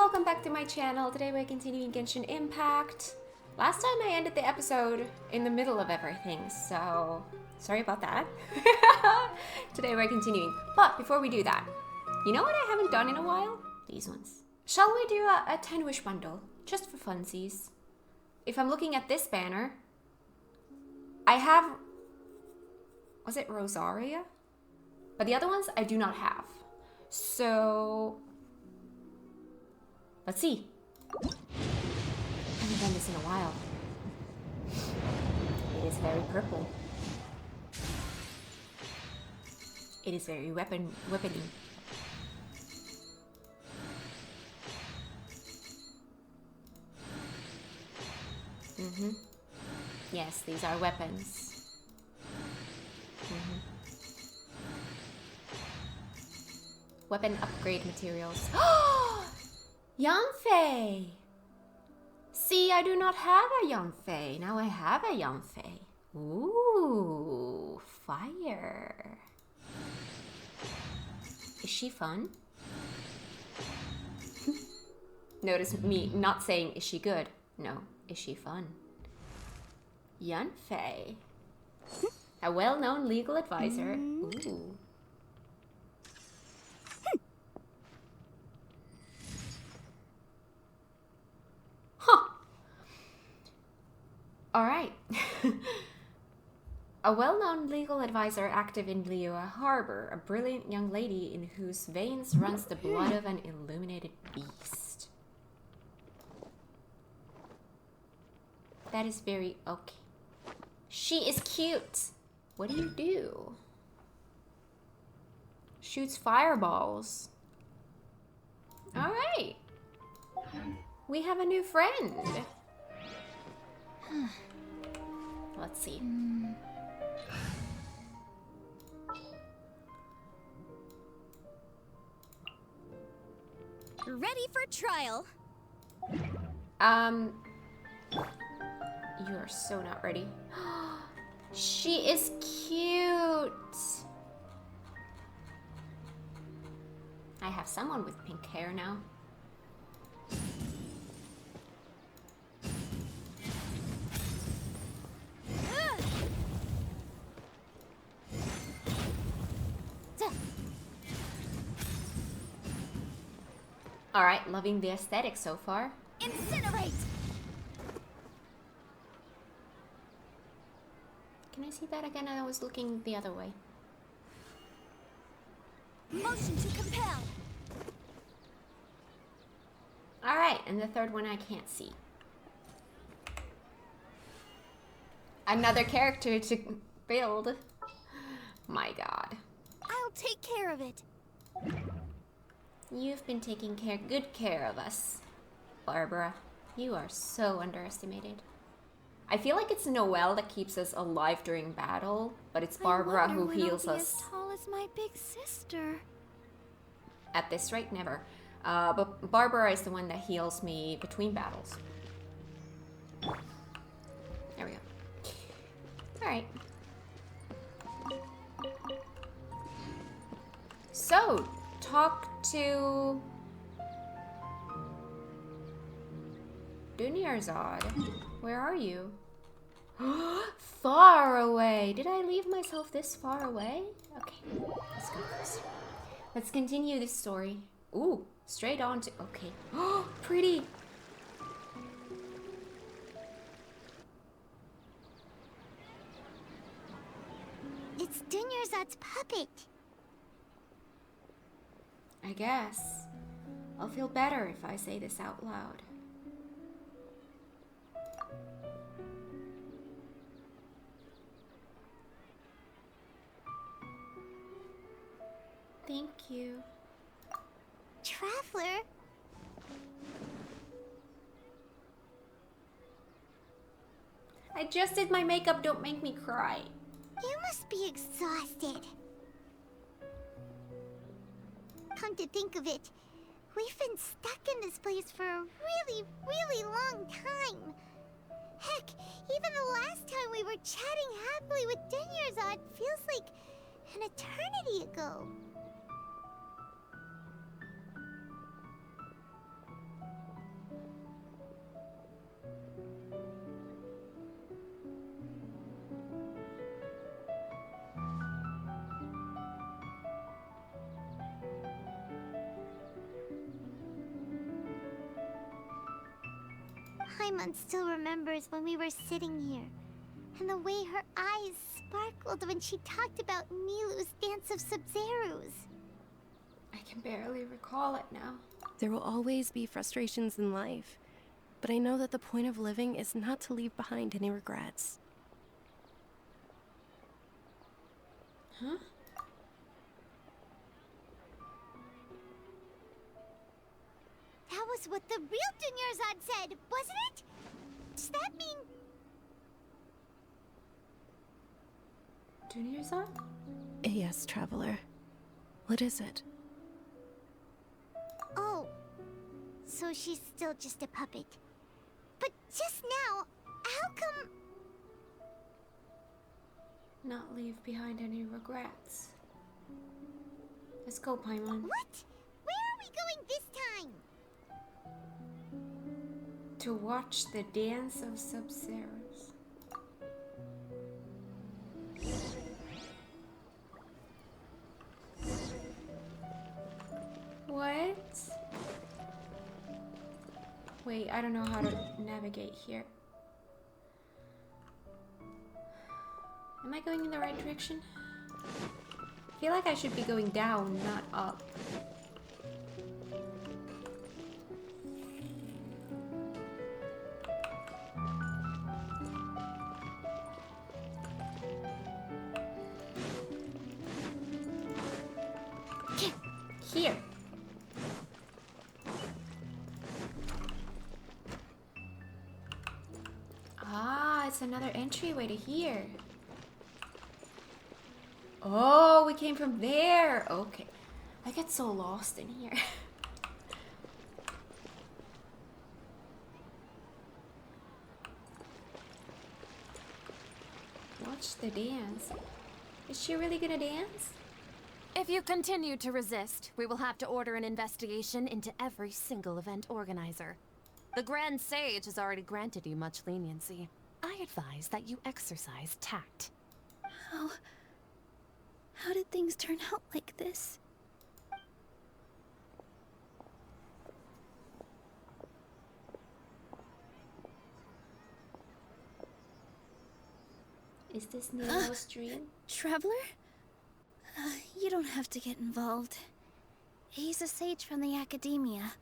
welcome back to my channel. Today we're continuing Genshin Impact. Last time I ended the episode in the middle of everything, so sorry about that. Today we're continuing. But before we do that, you know what I haven't done in a while? These ones. Shall we do a 10-wish bundle? Just for funsies. If I'm looking at this banner, I have... Was it Rosaria? But the other ones I do not have. So... let's see. I haven't done this in a while. It is very purple. It is very weapony. Yes, these are weapons. Weapon upgrade materials. Yanfei! See, I do not have a Yanfei. Now I have a Yanfei. Ooh, fire. Is she fun? Notice me not saying, is she good? No, is she fun? Yanfei. A well-known legal advisor. Ooh. Alright. A well-known legal advisor active in Liyue Harbor, a brilliant young lady in whose veins runs the blood of an illuminated beast. That is very okay. She is cute! What do you do? Shoots fireballs. Alright. We have a new friend. Let's see. Ready for trial. You are so not ready. She is cute. I have someone with pink hair now. Alright, loving the aesthetic so far. Incinerate! Can I see that again? I was looking the other way. Motion to compel! Alright, and the third one I can't see. Another character to build. My god. I'll take care of it. You've been taking good care of us, Barbara. You are so underestimated. I feel like it's Noelle that keeps us alive during battle, but it's Barbara who heals us. As tall as my big sister. At this rate, never. But Barbara is the one that heals me between battles. There we go. Alright. So, talk to Dunyarzad. Where are you? Far away. Did I leave myself this far away? Okay, let's go closer. Let's continue this story. Ooh, straight on to... okay. Oh, pretty. It's Dunyarzad's puppet. I guess. I'll feel better if I say this out loud. Thank you. Traveler? I just did my makeup, don't make me cry. You must be exhausted. Come to think of it, we've been stuck in this place for a really long time. Heck, even the last time we were chatting happily with Dunyarzad feels like an eternity ago. Paimon still remembers when we were sitting here, and the way her eyes sparkled when she talked about Nilu's Dance of Sub-Zerus. I can barely recall it now. There will always be frustrations in life, but I know that the point of living is not to leave behind any regrets. Huh? That was what the real Dunyarzad said, wasn't it? Does that mean... Dunyarzad? Yes, Traveler. What is it? Oh, so she's still just a puppet. But just now, how come... Not leave behind any regrets. Let's go, Paimon. What? Where are we going this time? To watch the Dance of Sub-Zerus. What? Wait, I don't know how to navigate here. Am I going in the right direction? I feel like I should be going down, not up. Here. Ah, it's another entryway to here. Oh, we came from there. Okay. I get so lost in here. Watch the dance. Is she really gonna dance? If you continue to resist, we will have to order an investigation into every single event organizer. The Grand Sage has already granted you much leniency. I advise that you exercise tact. How did things turn out like this? Is this Nemo's dream? Traveler? You don't have to get involved. He's a sage from the academia.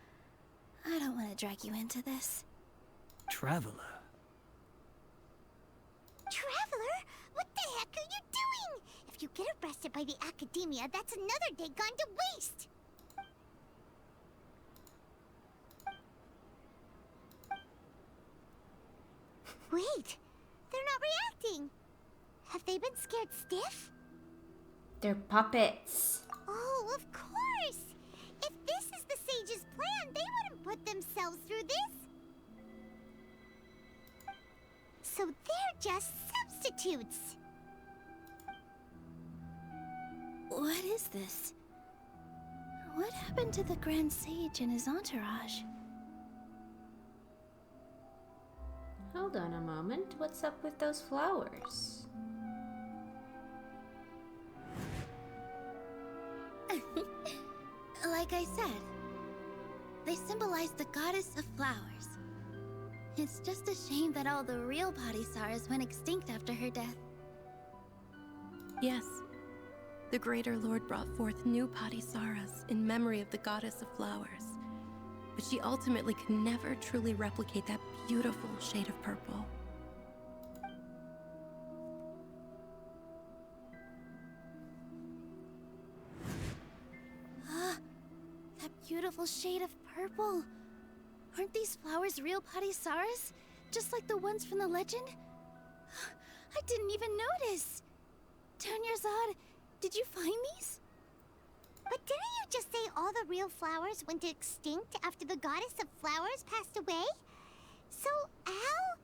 I don't want to drag you into this. Traveler? Traveler? What the heck are you doing? If you get arrested by the academia, that's another day gone to waste. Wait, they're not reacting. Have they been scared stiff? They're puppets. Oh, of course! If this is the sage's plan, they wouldn't put themselves through this. So they're just substitutes. What is this? What happened to the Grand Sage and his entourage? Hold on a moment. What's up with those flowers? Like I said, they symbolize the goddess of flowers. It's just a shame that all the real Padisaras went extinct after her death. Yes. The Greater Lord brought forth new Padisaras in memory of the goddess of flowers. But she ultimately could never truly replicate that beautiful shade of purple. That beautiful shade of purple. Aren't these flowers real Padisaras? Just like the ones from the legend? I didn't even notice. Dunyarzad, did you find these? But didn't you just say all the real flowers went extinct after the goddess of flowers passed away? So, how?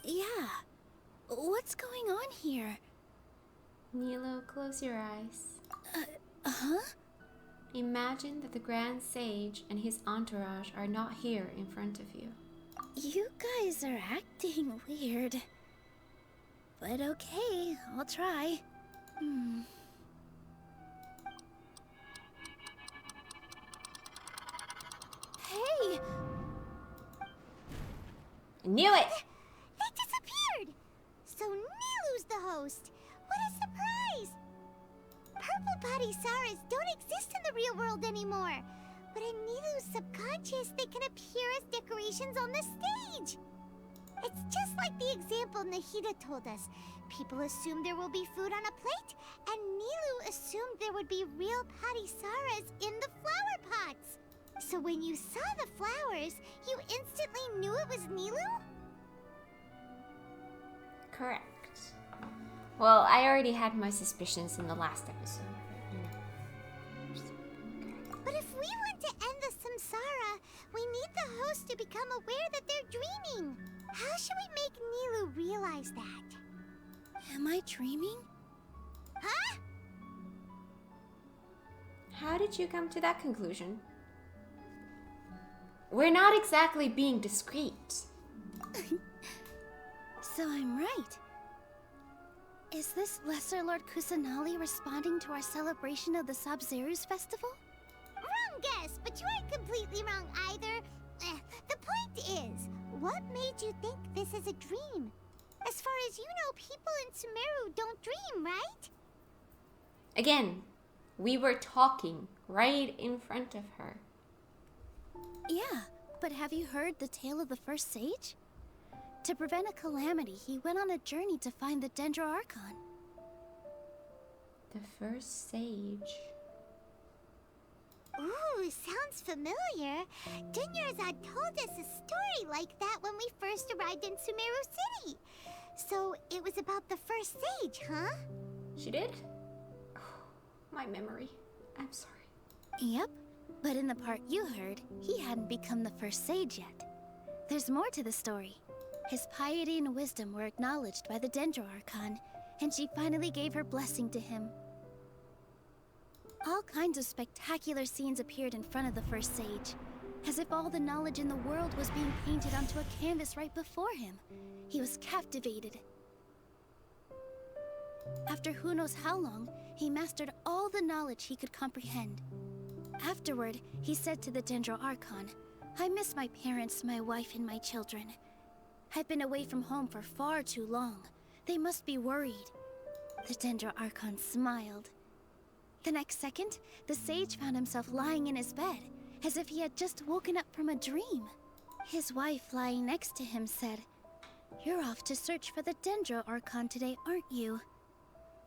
Yeah. What's going on here? Nilo, close your eyes. Huh? Imagine that the Grand Sage and his entourage are not here in front of you. You guys are acting weird. But okay, I'll try. Hey! Knew it! They disappeared! So Nilu's the host. What a surprise! Purple Padisaras don't exist in the real world anymore. But in Nilu's subconscious, they can appear as decorations on the stage. It's just like the example Nahida told us. People assumed there will be food on a plate, and Nilu assumed there would be real Padisaras in the flower pots. So when you saw the flowers, you instantly knew it was Nilu? Correct. Well, I already had my suspicions in the last episode. But if we want to end the samsara, we need the host to become aware that they're dreaming. How should we make Nilu realize that? Am I dreaming? Huh? How did you come to that conclusion? We're not exactly being discreet. So I'm right. Is this Lesser Lord Kusanali responding to our celebration of the Sabzeruz festival? Wrong guess, but you aren't completely wrong either. The point is, what made you think this is a dream? As far as you know, people in Sumeru don't dream, right? Again, we were talking right in front of her. Yeah, but have you heard the tale of the first sage? To prevent a calamity, he went on a journey to find the Dendro Archon. The first sage. Ooh, sounds familiar. Dunyarzad told us a story like that when we first arrived in Sumeru City. So it was about the first sage, huh? She did? Oh, my memory. I'm sorry. Yep, but in the part you heard, he hadn't become the first sage yet. There's more to the story. His piety and wisdom were acknowledged by the Dendro Archon, and she finally gave her blessing to him. All kinds of spectacular scenes appeared in front of the first sage, as if all the knowledge in the world was being painted onto a canvas right before him. He was captivated. After who knows how long, he mastered all the knowledge he could comprehend. Afterward, he said to the Dendro Archon, "I miss my parents, my wife, and my children. I've been away from home for far too long. They must be worried." The Dendro Archon smiled. The next second, the sage found himself lying in his bed, as if he had just woken up from a dream. His wife, lying next to him, said, "You're off to search for the Dendro Archon today, aren't you?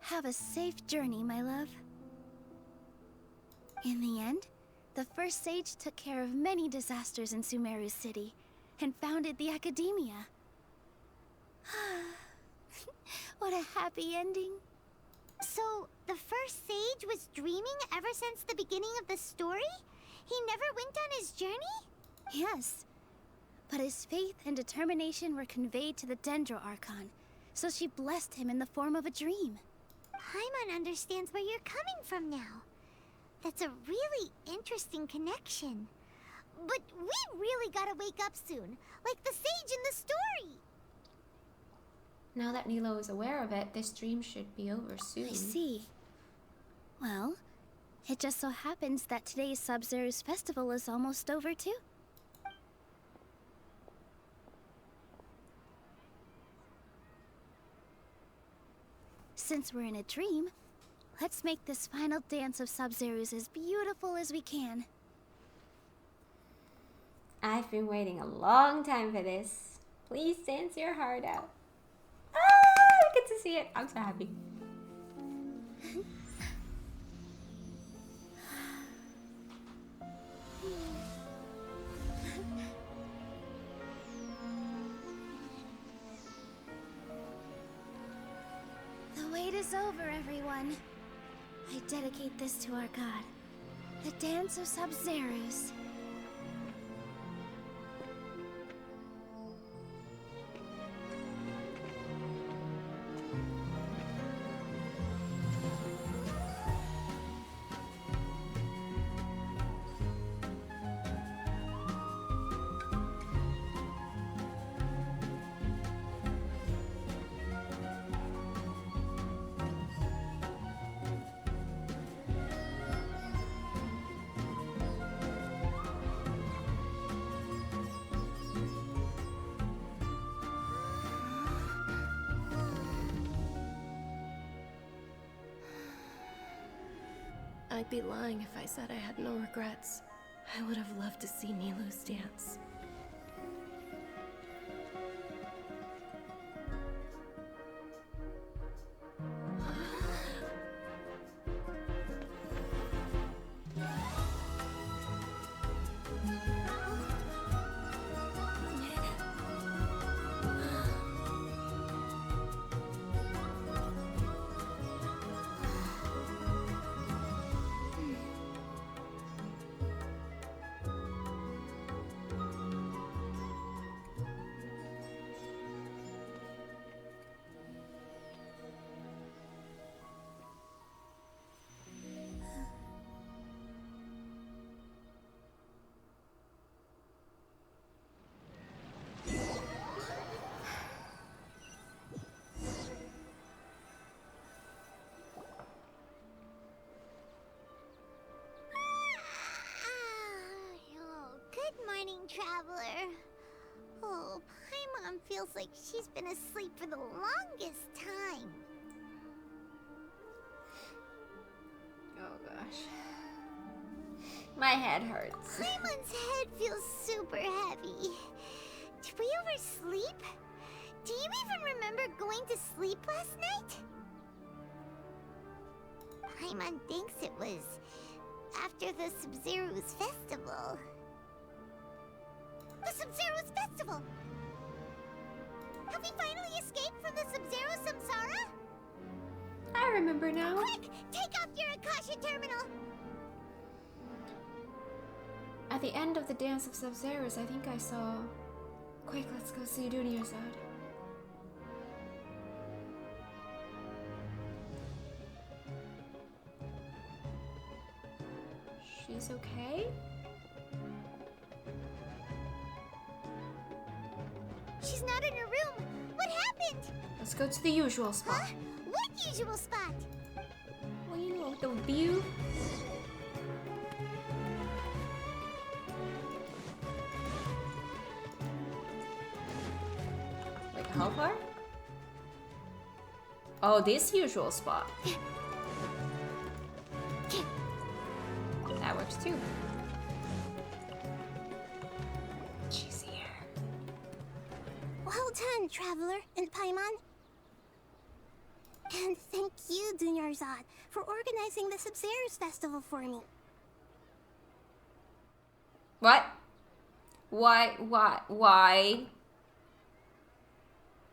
Have a safe journey, my love." In the end, the first sage took care of many disasters in Sumeru City, and founded the Academia. What a happy ending. So, the first sage was dreaming ever since the beginning of the story? He never went on his journey? Yes, but his faith and determination were conveyed to the Dendro Archon, so she blessed him in the form of a dream. Paimon understands where you're coming from now. That's a really interesting connection. But we really gotta wake up soon, like the sage in the story. Now that Nilo is aware of it, this dream should be over soon. I see. Well, it just so happens that today's Sabzeruz festival is almost over too. Since we're in a dream, let's make this final dance of Sabzeruz as beautiful as we can. I've been waiting a long time for this. Please dance your heart out. Ah, I get to see it. I'm so happy. The wait is over, everyone. I dedicate this to our god, the dance of Sabzeruz. I'd be lying if I said I had no regrets. I would have loved to see Nilou's dance. Oh, good morning, traveler. Oh, Paimon feels like she's been asleep for the longest time. Oh gosh. My head hurts. Paimon's head feels super heavy. Did we oversleep? Do you even remember going to sleep last night? Paimon thinks it was after the Sub-Zero's festival. The Sub-Zero's festival! Have we finally escaped from the Sub-Zero Samsara? I remember now. Quick! Take off your Akasha terminal! At the end of the Dance of Sub-Zeros, I think I saw... Quick, let's go see Dunyarzad. She's okay? She's not in her room! What happened? Let's go to the usual spot. Huh? What usual spot? Well, you know, the view. Wait, how far? Oh, this usual spot. That works too. She's here. Well done, traveler and Paimon. And thank you, Dunyarzad, for organizing the Sub-Zero's festival for me. What? Why?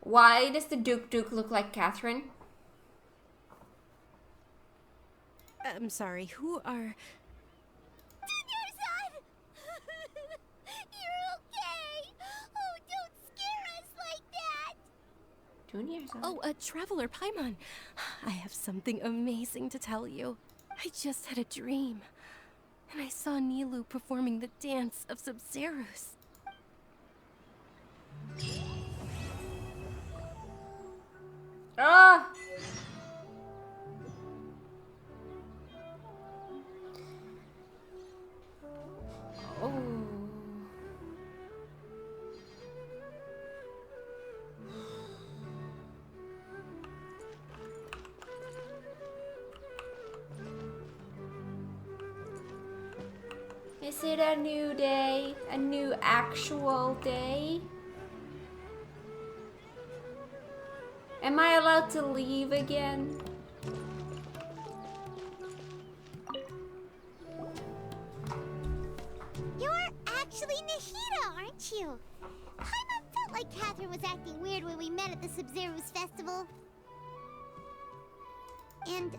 Why does the Duke look like Catherine? I'm sorry, who are... Dunyarzad! You're okay! Oh, don't scare us like that! Dunyarzad. Oh, Traveler Paimon. I have something amazing to tell you. I just had a dream. And I saw Nilou performing the dance of Sub-Zeros. Ah! Oh. Is it a new day? A new actual day? Am I allowed to leave again? You're actually Nahida, aren't you? Paimon felt like Catherine was acting weird when we met at the Sub-Zero's festival. And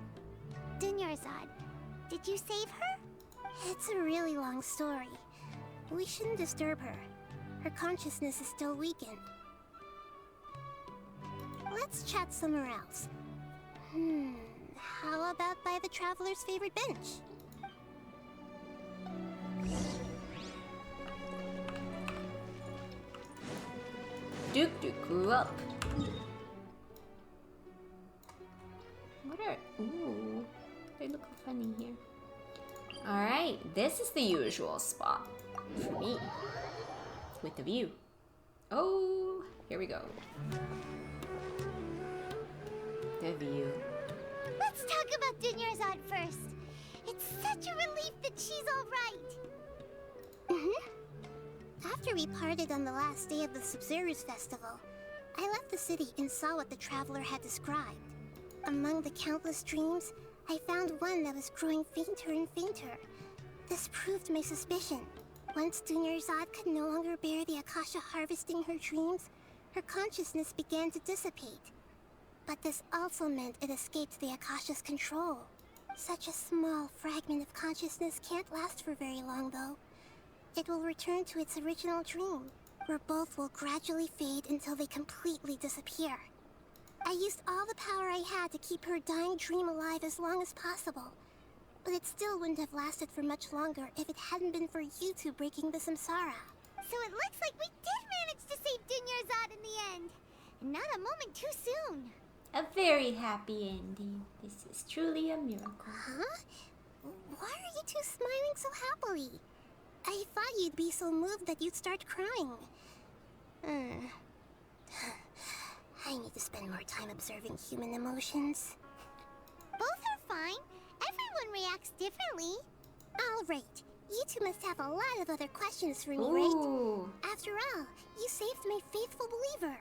Dunyarzad, did you save her? It's a really long story. We shouldn't disturb her. Her consciousness is still weakened. Let's chat somewhere else. How about by the traveler's favorite bench? Duke grew up. What are... Ooh, they look funny here. Alright, this is the usual spot for me. With the view. Oh, here we go. The view. Let's talk about Dunyarzad first. It's such a relief that she's all right. After we parted on the last day of the Sub-Zero's festival, I left the city and saw what the traveler had described. Among the countless dreams, I found one that was growing fainter and fainter. This proved my suspicion. Once Dunyarzad could no longer bear the Akasha harvesting her dreams, her consciousness began to dissipate. But this also meant it escaped the Akasha's control. Such a small fragment of consciousness can't last for very long, though. It will return to its original dream, where both will gradually fade until they completely disappear. I used all the power I had to keep her dying dream alive as long as possible, but it still wouldn't have lasted for much longer if it hadn't been for you two breaking the samsara. So it looks like we did manage to save Dunyarzad in the end, and not a moment too soon. A very happy ending. This is truly a miracle. Huh? Why are you two smiling so happily? I thought you'd be so moved that you'd start crying. I need to spend more time observing human emotions. Both are fine. Everyone reacts differently. All right. You two must have a lot of other questions for me, right? After all, you saved my faithful believer.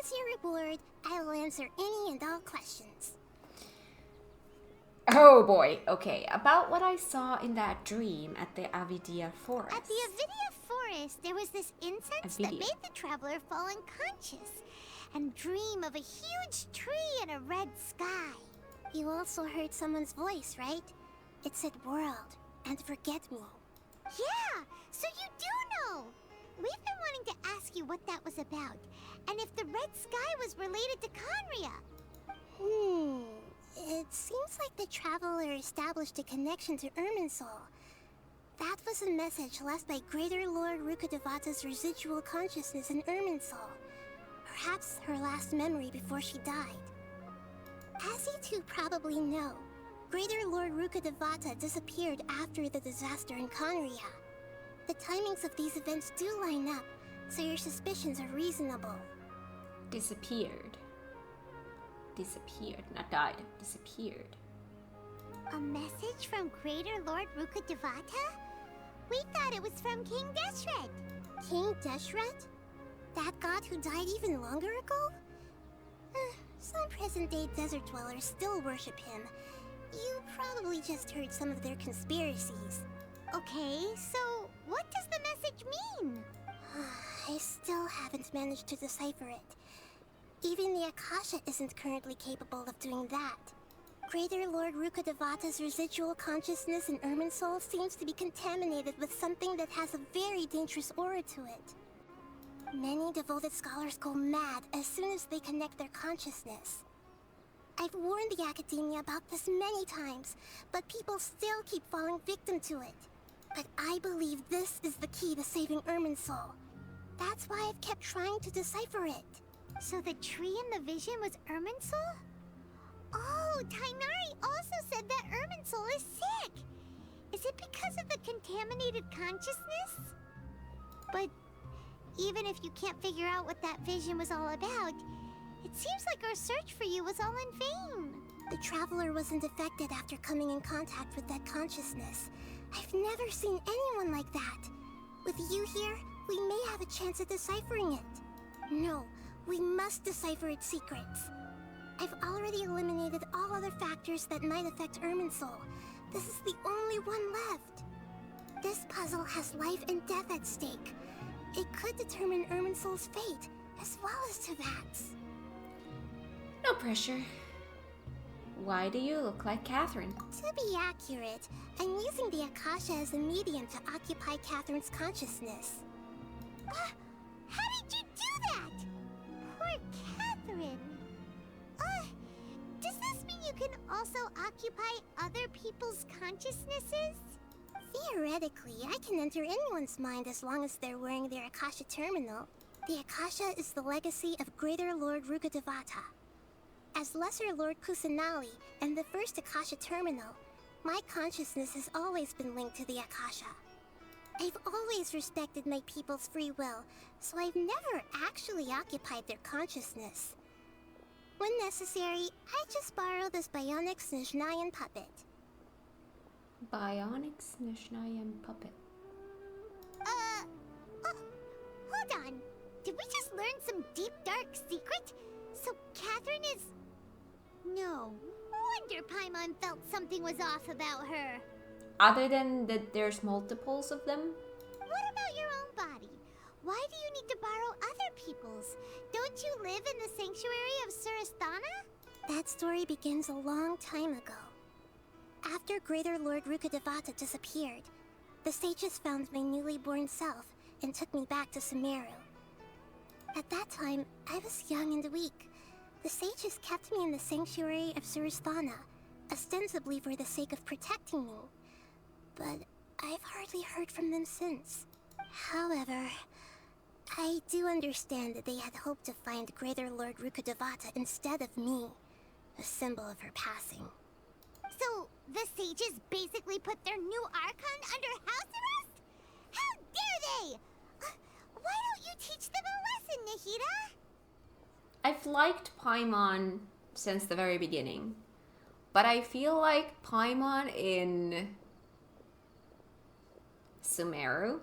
As your reward, I will answer any and all questions. Oh boy. Okay, about what I saw in that dream at the Avidia forest. At the Avidia forest, there was this incense that made the traveler fall unconscious and dream of a huge tree and a red sky. You also heard someone's voice, right? It said world and forget me. Yeah, so you do know. We've been wanting to ask you what that was about, and if the red sky was related to Conria. It seems like the traveler established a connection to Irminsul. That was a message left by Greater Lord Rukkhadevata's residual consciousness in Irminsul. Perhaps her last memory before she died. As you two probably know, Greater Lord Rukkhadevata disappeared after the disaster in Conria. The timings of these events do line up, so your suspicions are reasonable. Disappeared. Disappeared. Not died. Disappeared. A message from Greater Lord Rukkhadevata? We thought it was from King Deshret. King Deshret? That god who died even longer ago? Some present-day desert dwellers still worship him. You probably just heard some of their conspiracies. Okay, so what does the message mean? I still haven't managed to decipher it. Even the Akasha isn't currently capable of doing that. Greater Lord Rukkhadevata's residual consciousness in Irminsul seems to be contaminated with something that has a very dangerous aura to it. Many devoted scholars go mad as soon as they connect their consciousness. I've warned the academia about this many times, but people still keep falling victim to it. But I believe this is the key to saving Irminsul. That's why I've kept trying to decipher it. So the tree in the vision was Irminsul? Oh, Tainari also said that Irminsul is sick. Is it because of the contaminated consciousness? But even if you can't figure out what that vision was all about, it seems like our search for you was all in vain. The traveler wasn't affected after coming in contact with that consciousness. I've never seen anyone like that. With you here, we may have a chance at deciphering it. No, we must decipher its secrets. I've already eliminated all other factors that might affect Irminsul. This is the only one left. This puzzle has life and death at stake. It could determine Irminsul's fate, as well as Tevat's. No pressure. Why do you look like Catherine? To be accurate, I'm using the Akasha as a medium to occupy Catherine's consciousness. How did you do that? Poor Catherine. Does this mean you can also occupy other people's consciousnesses? Theoretically, I can enter anyone's mind as long as they're wearing their Akasha terminal. The Akasha is the legacy of Greater Lord Rukkhadevata. As Lesser Lord Kusanali and the first Akasha terminal, my consciousness has always been linked to the Akasha. I've always respected my people's free will, so I've never actually occupied their consciousness. When necessary, I just borrow this bionic Snezhnayan puppet. Bionics Nishnayim puppet. Oh, hold on. Did we just learn some deep, dark secret? So Catherine is... No wonder Paimon felt something was off about her. Other than that there's multiples of them? What about your own body? Why do you need to borrow other people's? Don't you live in the sanctuary of Surasthana? That story begins a long time ago. After Greater Lord Rukkhadevata disappeared, the sages found my newly born self and took me back to Sumeru. At that time, I was young and weak. The sages kept me in the sanctuary of Surasthana, ostensibly for the sake of protecting me. But I've hardly heard from them since. However, I do understand that they had hoped to find Greater Lord Rukkhadevata instead of me, a symbol of her passing. So, the sages basically put their new Archon under house arrest? How dare they! Why don't you teach them a lesson, Nahida? I've liked Paimon since the very beginning. But I feel like Paimon in Sumeru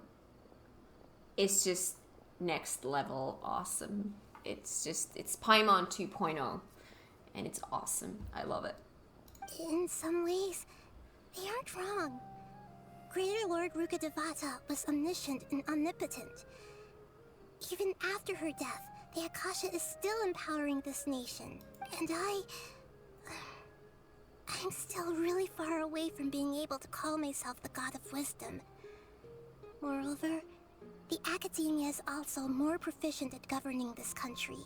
is just next level awesome. It's Paimon 2.0 and it's awesome. I love it. In some ways, they aren't wrong. Greater Lord Rukkhadevata was omniscient and omnipotent. Even after her death, the Akasha is still empowering this nation. And I'm still really far away from being able to call myself the God of Wisdom. Moreover, the Academia is also more proficient at governing this country.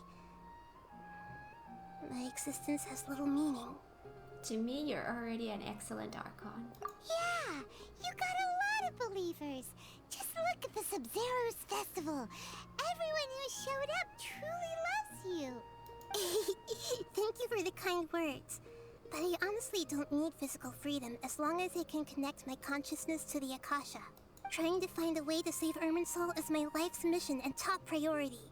My existence has little meaning. To me, you're already an excellent Archon. Yeah, you got a lot of believers. Just look at the Sub-Zero's festival. Everyone who showed up truly loves you. Thank you for the kind words. But I honestly don't need physical freedom as long as I can connect my consciousness to the Akasha. Trying to find a way to save Irminsul is my life's mission and top priority.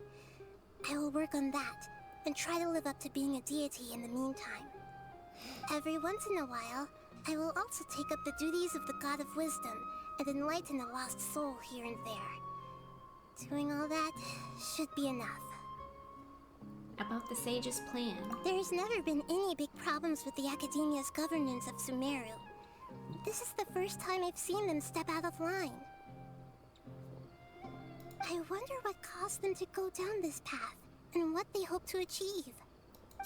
I will work on that, and try to live up to being a deity in the meantime. Every once in a while, I will also take up the duties of the God of Wisdom and enlighten a lost soul here and there. Doing all that should be enough. About the sage's plan. There's never been any big problems with the Academia's governance of Sumeru. This is the first time I've seen them step out of line. I wonder what caused them to go down this path, and what they hope to achieve.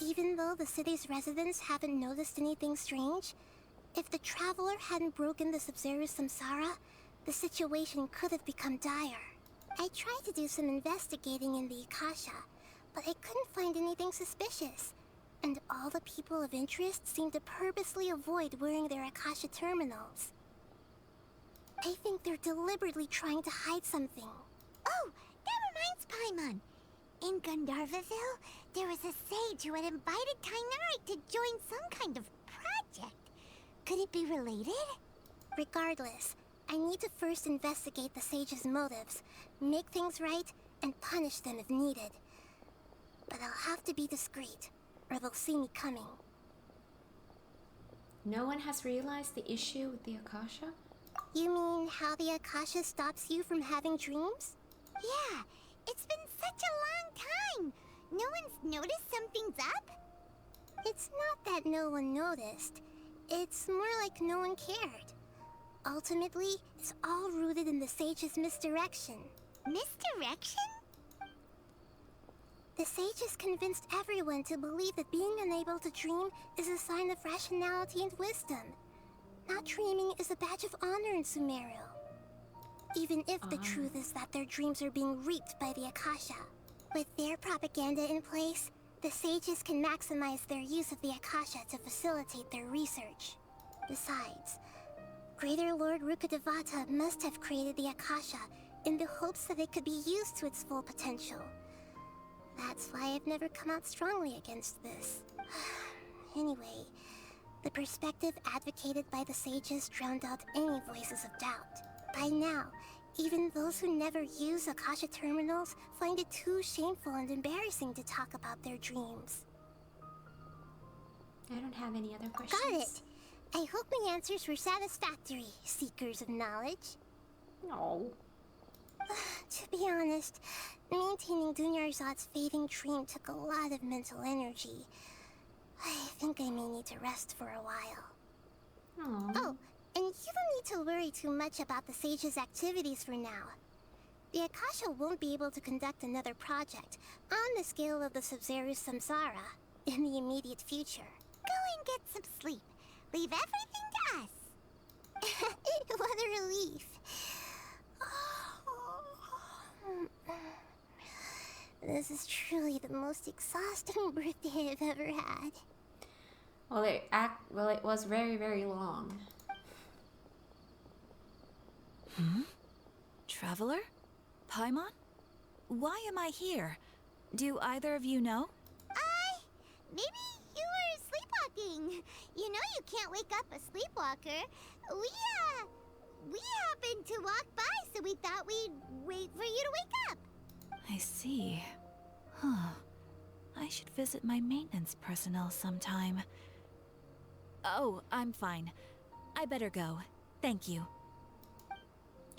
Even though the city's residents haven't noticed anything strange, if the Traveler hadn't broken the Sub-Zero's samsara, the situation could have become dire. I tried to do some investigating in the Akasha, but I couldn't find anything suspicious. And all the people of interest seem to purposely avoid wearing their Akasha terminals. I think they're deliberately trying to hide something. Oh, that reminds Paimon. In Gandharvaville, there was a sage who had invited Tainari to join some kind of project. Could it be related? Regardless, I need to first investigate the sage's motives, make things right, and punish them if needed. But I'll have to be discreet, or they'll see me coming. No one has realized the issue with the Akasha? You mean how the Akasha stops you from having dreams? Yeah, it's been such a long time. No one's noticed something's up? It's not that no one noticed. It's more like no one cared. Ultimately, it's all rooted in the sage's misdirection. Misdirection? The sages convinced everyone to believe that being unable to dream is a sign of rationality and wisdom. Not dreaming is a badge of honor in Sumeru. Even if the truth is that their dreams are being reaped by the Akasha. With their propaganda in place, the sages can maximize their use of the Akasha to facilitate their research. Besides, Greater Lord Rukkhadevata must have created the Akasha in the hopes that it could be used to its full potential. That's why I've never come out strongly against this. Anyway, the perspective advocated by the sages drowned out any voices of doubt. By now, even those who never use Akasha terminals find it too shameful and embarrassing to talk about their dreams. I don't have any other questions. Got it! I hope my answers were satisfactory, seekers of knowledge. No. To be honest, maintaining Dunyarzad's fading dream took a lot of mental energy. I think I may need to rest for a while. Aww. Oh, and you don't need to worry too much about the Sage's activities for now. The Akasha won't be able to conduct another project on the scale of the Sub-Zero Samsara in the immediate future. Go and get some sleep. Leave everything to us. What a relief. This is truly the most exhausting birthday I've ever had. Well, it was very, very long. Traveler? Paimon? Why am I here? Do either of you know? Maybe you were sleepwalking. You know you can't wake up a sleepwalker. We happened to walk by, so we thought we'd wait for you to wake up. I see. Huh. I should visit my maintenance personnel sometime. Oh, I'm fine. I better go. Thank you.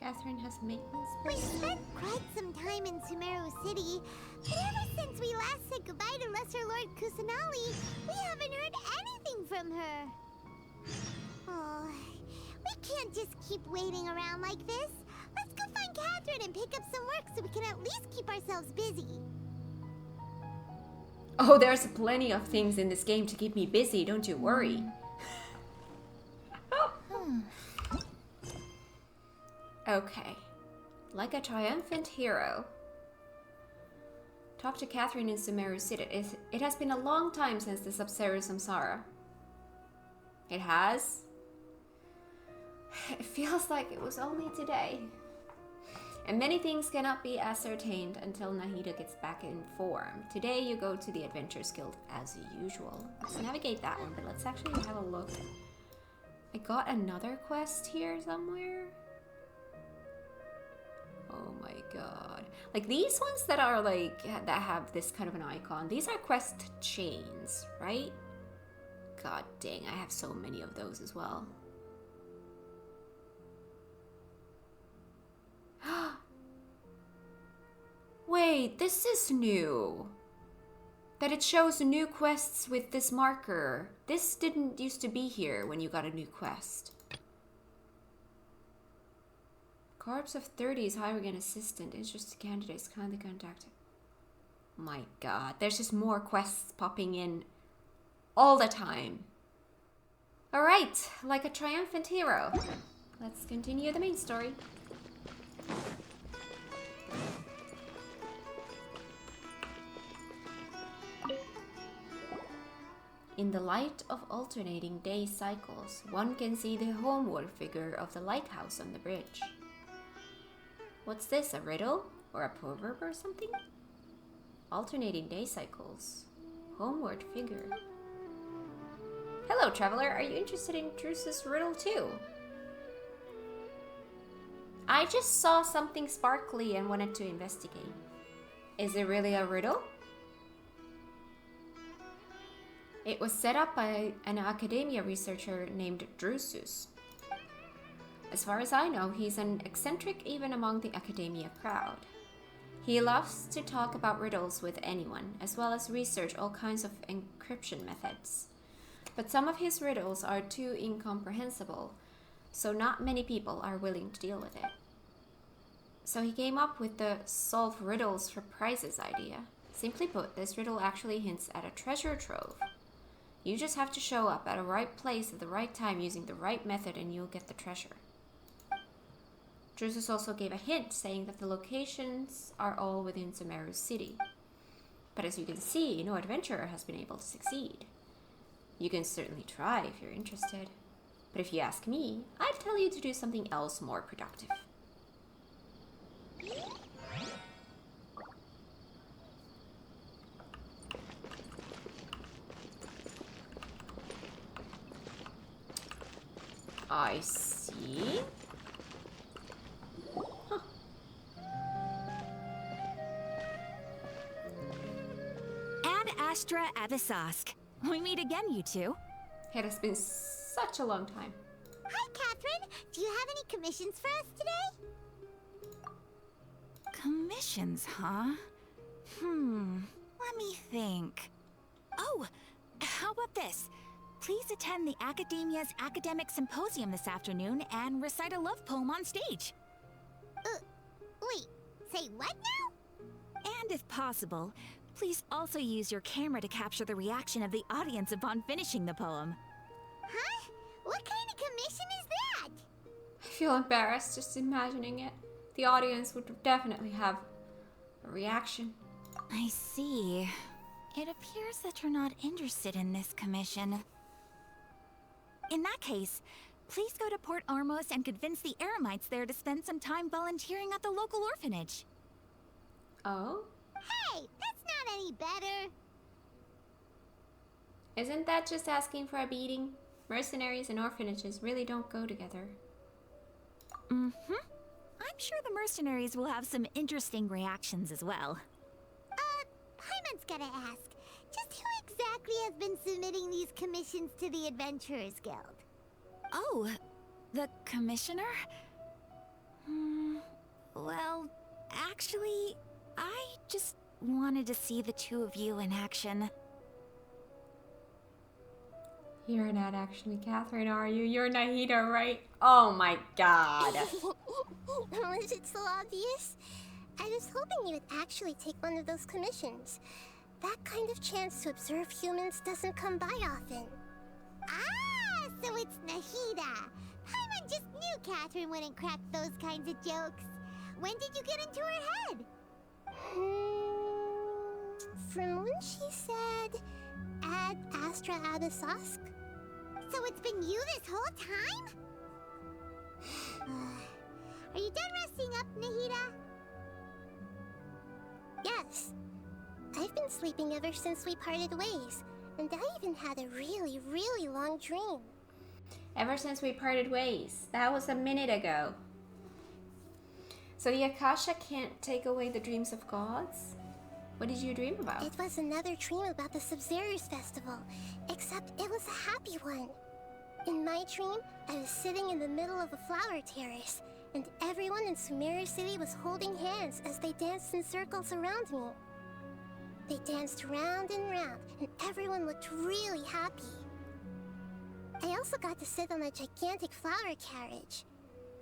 Catherine has maintenance. We spent quite some time in Sumeru City, but ever since we last said goodbye to Lesser Lord Kusanali, we haven't heard anything from her. Oh, we can't just keep waiting around like this. Let's go find Catherine and pick up some work so we can at least keep ourselves busy. Oh, there's plenty of things in this game to keep me busy, don't you worry. Okay. Like a triumphant hero. Talk to Catherine in Sumeru City. It has been a long time since the Sub-Zero Samsara. It has? It feels like it was only today. And many things cannot be ascertained until Nahida gets back in form. Today you go to the Adventurers Guild as usual. Let's navigate that one, but let's actually have a look. I got another quest here somewhere. Oh my god. Like these ones that are like, that have this kind of an icon, these are quest chains, right? God dang, I have so many of those as well. Wait, this is new. That it shows new quests with this marker. This didn't used to be here when you got a new quest. Corpse of 30's hiring an assistant. Interested candidates kindly contact. My god, there's just more quests popping in all the time. Alright, like a triumphant hero. Let's continue the main story. In the light of alternating day cycles, one can see the homeward figure of the lighthouse on the bridge. What's this, a riddle? Or a proverb or something? Alternating day cycles. Homeward figure. Hello, traveler. Are you interested in Drusus' riddle too? I just saw something sparkly and wanted to investigate. Is it really a riddle? It was set up by an academia researcher named Drusus. As far as I know, he's an eccentric even among the academia crowd. He loves to talk about riddles with anyone, as well as research all kinds of encryption methods. But some of his riddles are too incomprehensible, so not many people are willing to deal with it. So he came up with the solve riddles for prizes idea. Simply put, this riddle actually hints at a treasure trove. You just have to show up at a right place at the right time using the right method and you'll get the treasure. Drusus also gave a hint saying that the locations are all within Sumeru City. But as you can see, no adventurer has been able to succeed. You can certainly try if you're interested. But if you ask me, I'd tell you to do something else more productive. I see. Huh. Ad Astra Abyssosque. We meet again, you two. It has been such a long time. Hi, Catherine. Do you have any commissions for us today? Commissions, huh? Let me think. Oh, how about this? Please attend the Academia's Academic Symposium this afternoon and recite a love poem on stage. Wait, say what now? And if possible, please also use your camera to capture the reaction of the audience upon finishing the poem. Huh? What kind of commission is that? I feel embarrassed just imagining it. The audience would definitely have a reaction. I see. It appears that you're not interested in this commission. In that case, please go to Port Ormos and convince the Eremites there to spend some time volunteering at the local orphanage. Oh? Hey, that's not any better. Isn't that just asking for a beating? Mercenaries and orphanages really don't go together. I'm sure the mercenaries will have some interesting reactions as well. Paimon's gotta ask. Just who exactly has been submitting these commissions to the Adventurers Guild? Oh, the commissioner? Well, actually, I just wanted to see the two of you in action. You're not actually Catherine, are you? You're Nahida, right? Oh my god. Was it so obvious? I was hoping you would actually take one of those commissions. That kind of chance to observe humans doesn't come by often. Ah, so it's Nahida. Paimon just knew Catherine wouldn't crack those kinds of jokes. When did you get into her head? From when she said, Ad Astra Abyssosque? So it's been you this whole time? Are you done resting up, Nahida? Yes. I've been sleeping ever since we parted ways, and I even had a really, really long dream. Ever since we parted ways. That was a minute ago. So the Akasha can't take away the dreams of gods? What did you dream about? It was another dream about the Sub-Zero's festival, except it was a happy one. In my dream, I was sitting in the middle of a flower terrace, and everyone in Sumeru City was holding hands as they danced in circles around me. They danced round and round, and everyone looked really happy. I also got to sit on a gigantic flower carriage.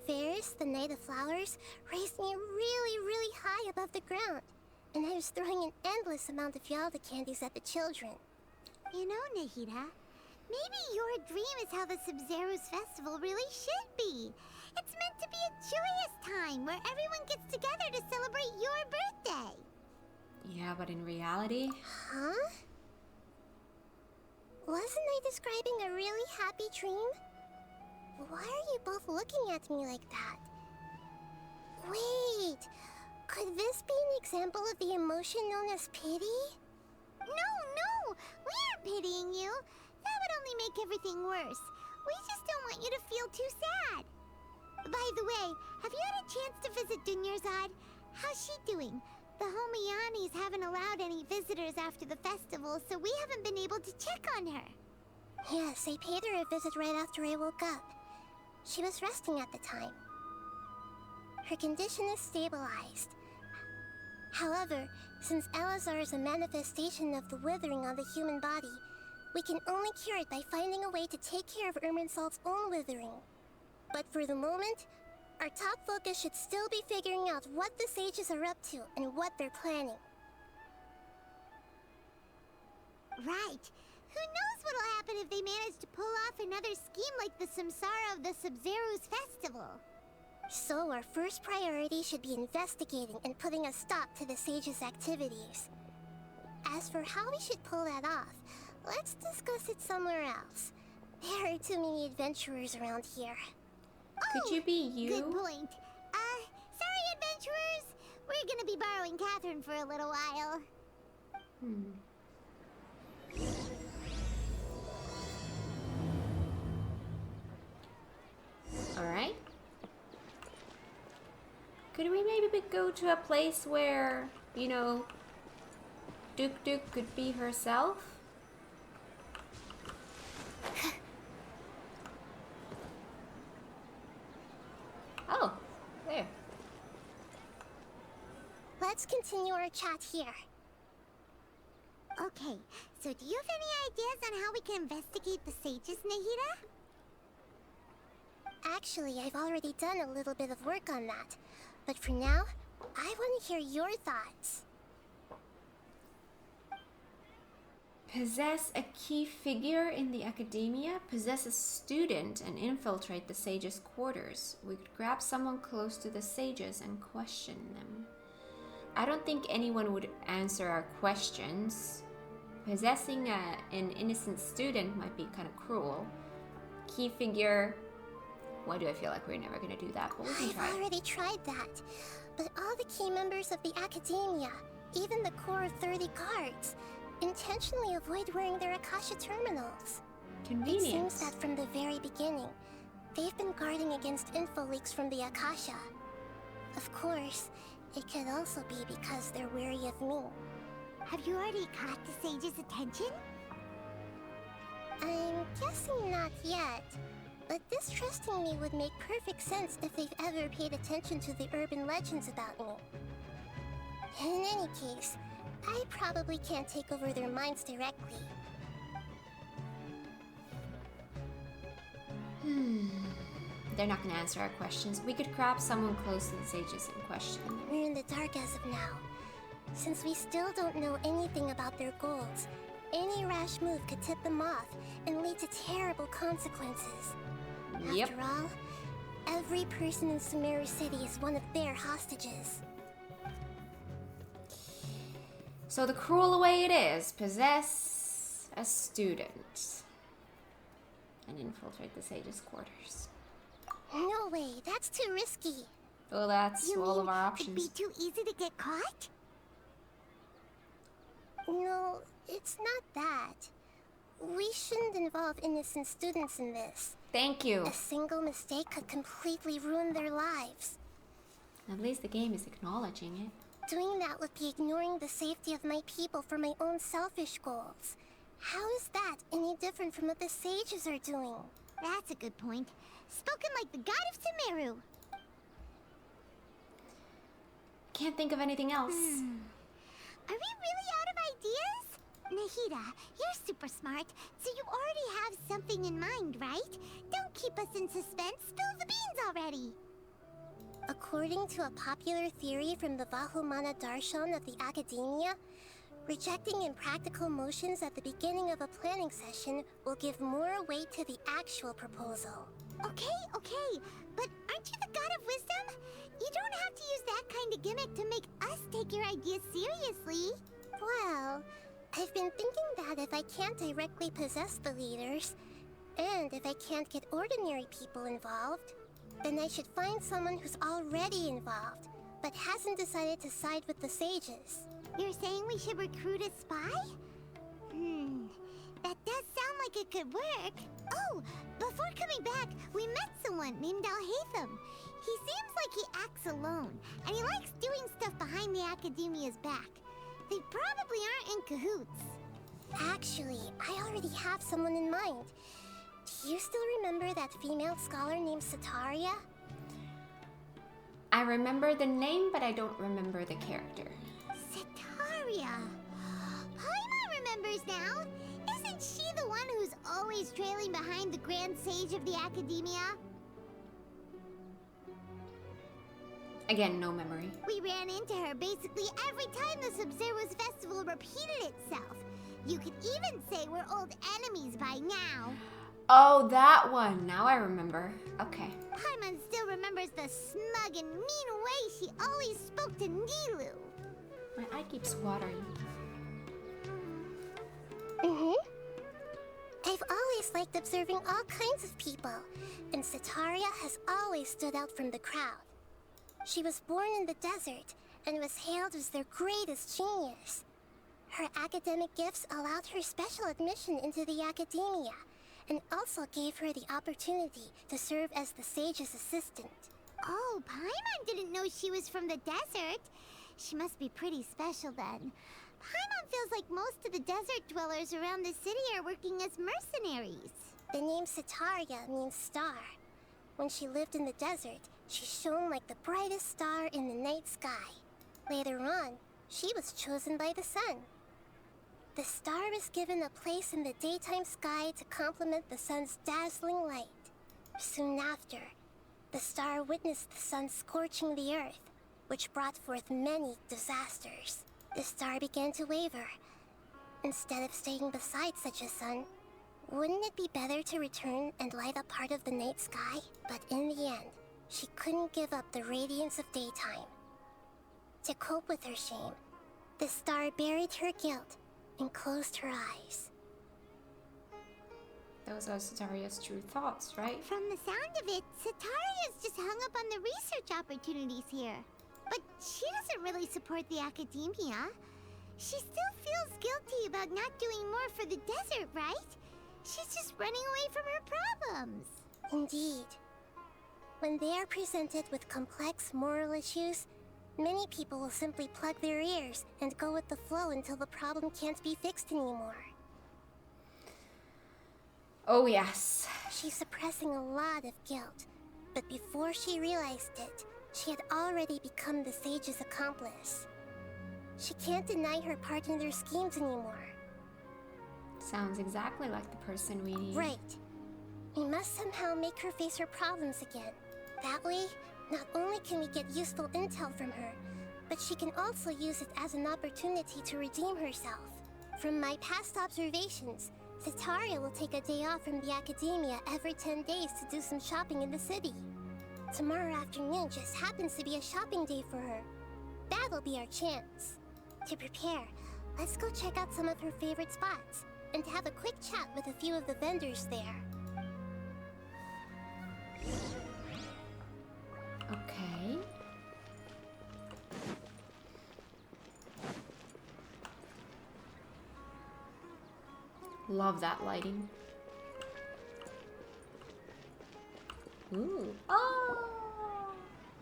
Ferris, the Knight of Flowers, raised me really, really high above the ground, and I was throwing an endless amount of Yalda candies at the children. You know, Nahida, maybe your dream is how the Sub-Zero's festival really should be. It's meant to be a joyous time where everyone gets together to celebrate your birthday. Yeah, but in reality... Huh? Wasn't I describing a really happy dream? Why are you both looking at me like that? Wait, could this be an example of the emotion known as pity? No, we aren't pitying you. That would only make everything worse. We just don't want you to feel too sad. By the way, have you had a chance to visit Dunyarzad? How's she doing? The Homianis haven't allowed any visitors after the festival, so we haven't been able to check on her. Yes, I paid her a visit right after I woke up. She was resting at the time. Her condition is stabilized. However, since Elazar is a manifestation of the withering on the human body, we can only cure it by finding a way to take care of Irminsul's own withering. But for the moment, our top focus should still be figuring out what the sages are up to and what they're planning. Right. Who knows what'll happen if they manage to pull off another scheme like the Samsara of the Sub-Zero's festival? So our first priority should be investigating and putting a stop to the sages' activities. As for how we should pull that off, let's discuss it somewhere else. There are too many adventurers around here. Could you be you? Good point. Sorry, adventurers. We're gonna be borrowing Catherine for a little while. Alright. Could we maybe go to a place where, you know, Duke could be herself? let's continue our chat here. Okay, so do you have any ideas on how we can investigate the sages, Nahida? Actually, I've already done a little bit of work on that. But for now, I want to hear your thoughts. Possess a key figure in the academia, possess a student, and infiltrate the sages' quarters. We could grab someone close to the sages and question them. I don't think anyone would answer our questions. Possessing an innocent student might be kind of cruel. Key figure, why do I feel like we're never going to do that? But we can try. I've already tried that. But all the key members of the academia, even the core of 30 guards, intentionally avoid wearing their Akasha terminals. Convenient. It seems that from the very beginning, they've been guarding against info leaks from the Akasha. Of course, it could also be because they're wary of me. Have you already caught the sage's attention? I'm guessing not yet, but distrusting me would make perfect sense if they've ever paid attention to the urban legends about me. In any case, I probably can't take over their minds directly. They're not going to answer our questions. We could grab someone close to the sages and question them. We're in the dark as of now. Since we still don't know anything about their goals, any rash move could tip them off and lead to terrible consequences. Yep. After all, every person in Sumeru City is one of their hostages. So the cruel way it is, possess a student and infiltrate the sages' quarters. No way, that's too risky. Well, that's You all mean of our options. it'd be too easy to get caught? No, it's not that. We shouldn't involve innocent students in this. Thank you. A single mistake could completely ruin their lives. At least the game is acknowledging it. Doing that would be ignoring the safety of my people for my own selfish goals. How is that any different from what the sages are doing? That's a good point. Spoken like the god of Sumeru. Can't think of anything else. Are we really out of ideas? Nahida, you're super smart, so you already have something in mind, right? Don't keep us in suspense. Spill the beans already. According to a popular theory from the Vahumana Darshan of the Academia, rejecting impractical motions at the beginning of a planning session will give more weight to the actual proposal. Okay, but aren't you the god of wisdom? You don't have to use that kind of gimmick to make us take your ideas seriously. Well, I've been thinking that if I can't directly possess the leaders, and if I can't get ordinary people involved, then I should find someone who's already involved, but hasn't decided to side with the sages. You're saying we should recruit a spy? That does sound like it could work. Oh, before coming back, we met someone named Al-Haytham. He seems like he acts alone, and he likes doing stuff behind the Academia's back. They probably aren't in cahoots. Actually, I already have someone in mind. Do you still remember that female scholar named Sataria? I remember the name, but I don't remember the character. Sataria. Paimon remembers now. Isn't she the one who's always trailing behind the Grand Sage of the Academia? Again, no memory. We ran into her basically every time the Sub-Zero's festival repeated itself. You could even say we're old enemies by now. Oh, that one. Now I remember. Okay. Paimon still remembers the smug and mean way she always spoke to Nilu. My eye keeps watering. I've always liked observing all kinds of people, and Sataria has always stood out from the crowd. She was born in the desert and was hailed as their greatest genius. Her academic gifts allowed her special admission into the academia, and also gave her the opportunity to serve as the sage's assistant. Oh, Paimon didn't know she was from the desert. She must be pretty special then. Paimon feels like most of the desert dwellers around the city are working as mercenaries. The name Sataria means star. When she lived in the desert, she shone like the brightest star in the night sky. Later on, she was chosen by the sun. The star was given a place in the daytime sky to complement the sun's dazzling light. Soon after, the star witnessed the sun scorching the earth, which brought forth many disasters. The star began to waver. Instead of staying beside such a sun, wouldn't it be better to return and light up part of the night sky? But in the end, she couldn't give up the radiance of daytime. To cope with her shame, the star buried her guilt and closed her eyes. Those are Sataria's true thoughts, right? From the sound of it, Sataria's just hung up on the research opportunities here. But she doesn't really support the academia. She still feels guilty about not doing more for the desert, right? She's just running away from her problems. Indeed. When they are presented with complex moral issues, many people will simply plug their ears and go with the flow until the problem can't be fixed anymore. Oh yes. She's suppressing a lot of guilt, but before she realized it, she had already become the sage's accomplice. She can't deny her part in their schemes anymore. Sounds exactly like the person we need. Right. We must somehow make her face her problems again. That way, not only can we get useful intel from her, but she can also use it as an opportunity to redeem herself. From my past observations, Sataria will take a day off from the academia every 10 days to do some shopping in the city. Tomorrow afternoon just happens to be a shopping day for her. That'll be our chance. To prepare, let's go check out some of her favorite spots and have a quick chat with a few of the vendors there. Okay. Love that lighting. Ooh. Oh!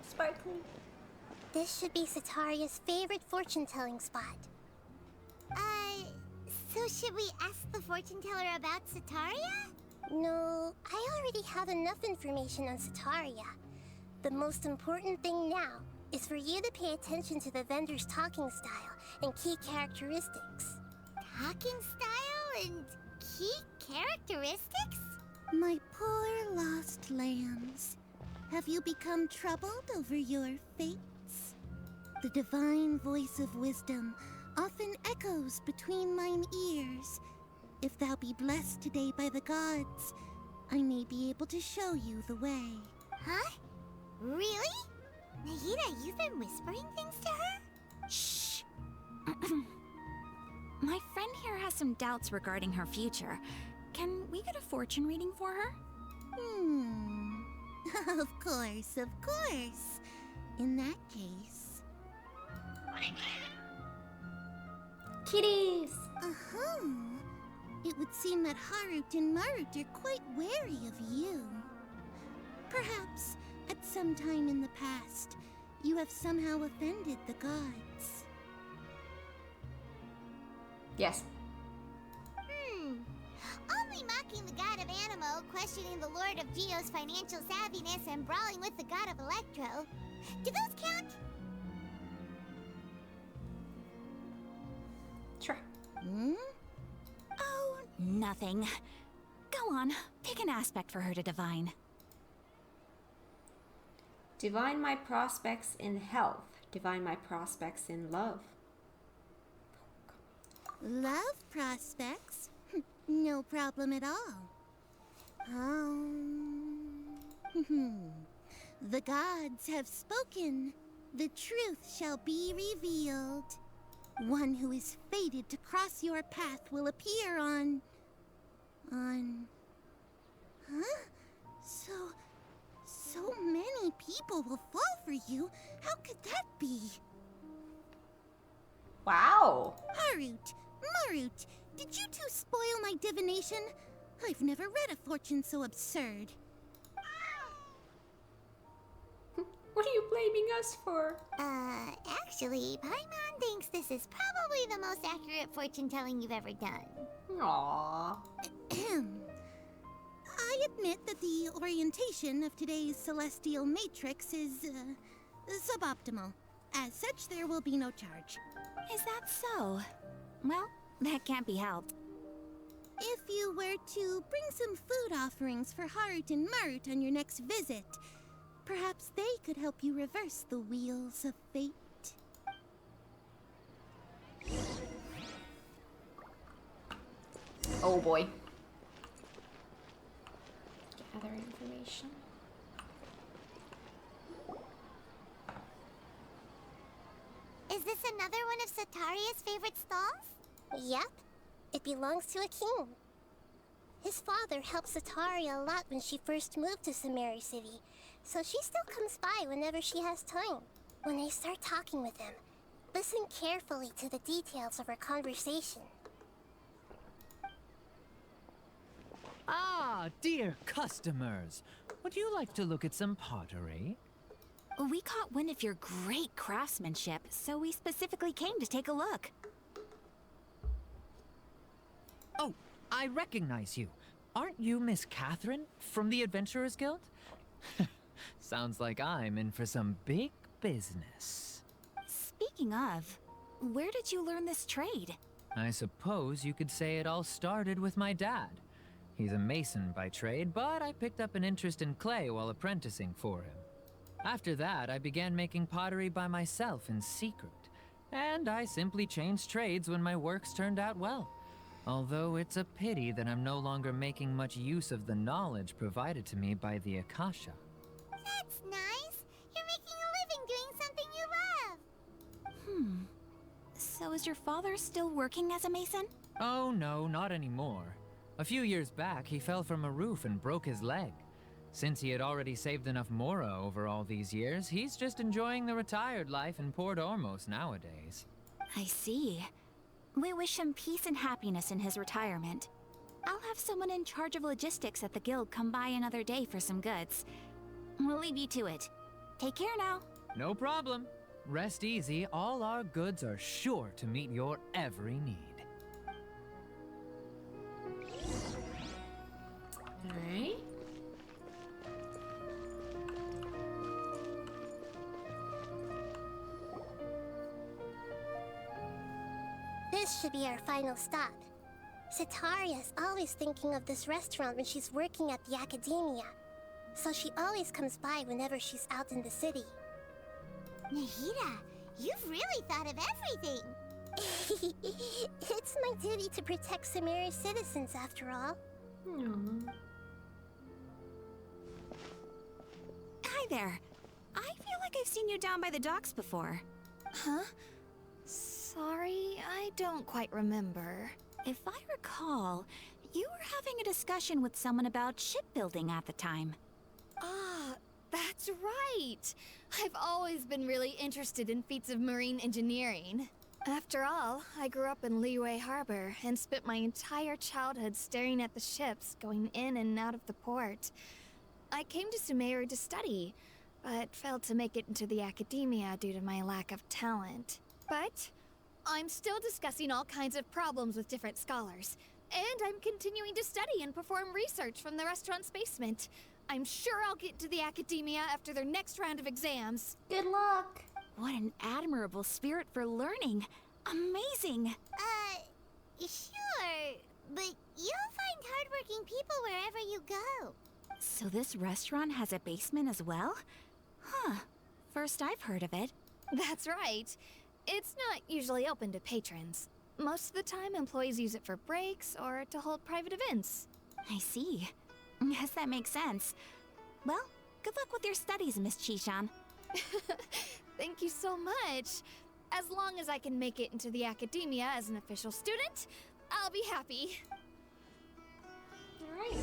Sparkly. This should be Sataria's favorite fortune-telling spot. So should we ask the fortune teller about Sataria? No, I already have enough information on Sataria. The most important thing now is for you to pay attention to the vendor's talking style and key characteristics. Talking style and key characteristics? My poor lost lambs. Have you become troubled over your fates? The divine voice of wisdom often echoes between mine ears. If thou be blessed today by the gods, I may be able to show you the way. Huh? Really? Nahida, you've been whispering things to her? Shh. My friend here has some doubts regarding her future. Can we get a fortune reading for her? Of course, of course. In that case... Kitties! Uh-huh. It would seem that Harut and Marut are quite wary of you. Perhaps, at some time in the past, you have somehow offended the gods. Yes. Only mocking the god of Animo, questioning the lord of Geo's financial savviness, and brawling with the god of Electro. Do those count? Sure. Oh, nothing. Go on, pick an aspect for her to divine. Divine my prospects in health. Divine my prospects in love. Love prospects? No problem at all. The gods have spoken. The truth shall be revealed. One who is fated to cross your path will appear on... Huh? So many people will fall for you. How could that be? Wow! Harut, Marut, did you two spoil my divination? I've never read a fortune so absurd. What are you blaming us for? Actually, Paimon thinks this is probably the most accurate fortune telling you've ever done. Aww. I admit that the orientation of today's celestial matrix is suboptimal. As such, there will be no charge. Is that so? Well, that can't be helped. If you were to bring some food offerings for Heart and Mert on your next visit, perhaps they could help you reverse the wheels of fate. Oh boy. Gather information. Is this another one of Sataria's favorite stalls? Yep. It belongs to a king. His father helped Sataria a lot when she first moved to Samari City, so she still comes by whenever she has time. When I start talking with him, listen carefully to the details of our conversation. Ah, dear customers. Would you like to look at some pottery? We caught wind of your great craftsmanship, so we specifically came to take a look. Oh, I recognize you. Aren't you Miss Catherine from the Adventurers Guild? Sounds like I'm in for some big business. Speaking of, where did you learn this trade? I suppose you could say it all started with my dad. He's a mason by trade, but I picked up an interest in clay while apprenticing for him. After that, I began making pottery by myself in secret, and I simply changed trades when my works turned out well. Although it's a pity that I'm no longer making much use of the knowledge provided to me by the Akasha. That's nice. You're making a living doing something you love. So is your father still working as a mason? Oh no, not anymore. A few years back, he fell from a roof and broke his leg. Since he had already saved enough Mora over all these years, he's just enjoying the retired life in Port Ormos nowadays. I see. We wish him peace and happiness in his retirement. I'll have someone in charge of logistics at the guild come by another day for some goods. We'll leave you to it. Take care now. No problem. Rest easy, all our goods are sure to meet your every need. Alright. This should be our final stop. Sataria's always thinking of this restaurant when she's working at the academia, so she always comes by whenever she's out in the city. Nahida, you've really thought of everything! It's my duty to protect Samari's citizens, after all. Hi there. I feel like I've seen you down by the docks before. Huh? Sorry, I don't quite remember. If I recall, you were having a discussion with someone about shipbuilding at the time. Ah, that's right! I've always been really interested in feats of marine engineering. After all, I grew up in Liyue Harbor and spent my entire childhood staring at the ships going in and out of the port. I came to Sumeru to study, but failed to make it into the academia due to my lack of talent. But I'm still discussing all kinds of problems with different scholars, and I'm continuing to study and perform research from the restaurant's basement. I'm sure I'll get to the academia after their next round of exams. Good luck. What an admirable spirit for learning. Amazing. Sure, but you'll find hardworking people wherever you go. So this restaurant has a basement as well? Huh. First I've heard of it. That's right. It's not usually open to patrons. Most of the time, employees use it for breaks or to hold private events. I see. Guess that makes sense. Well, good luck with your studies, Miss Chishan. Thank you so much. As long as I can make it into the academia as an official student, I'll be happy. Alright.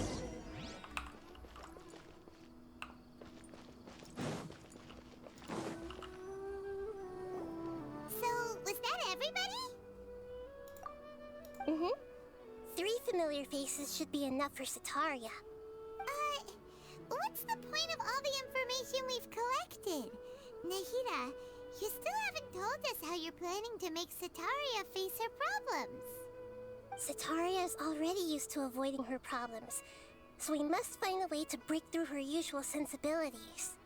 So, was that everybody? Mm-hmm. 3 familiar faces should be enough for Sataria. What's the point of all the information we've collected? Nahida, you still haven't told us how you're planning to make Sataria face her problems. Sataria is already used to avoiding her problems, so we must find a way to break through her usual sensibilities.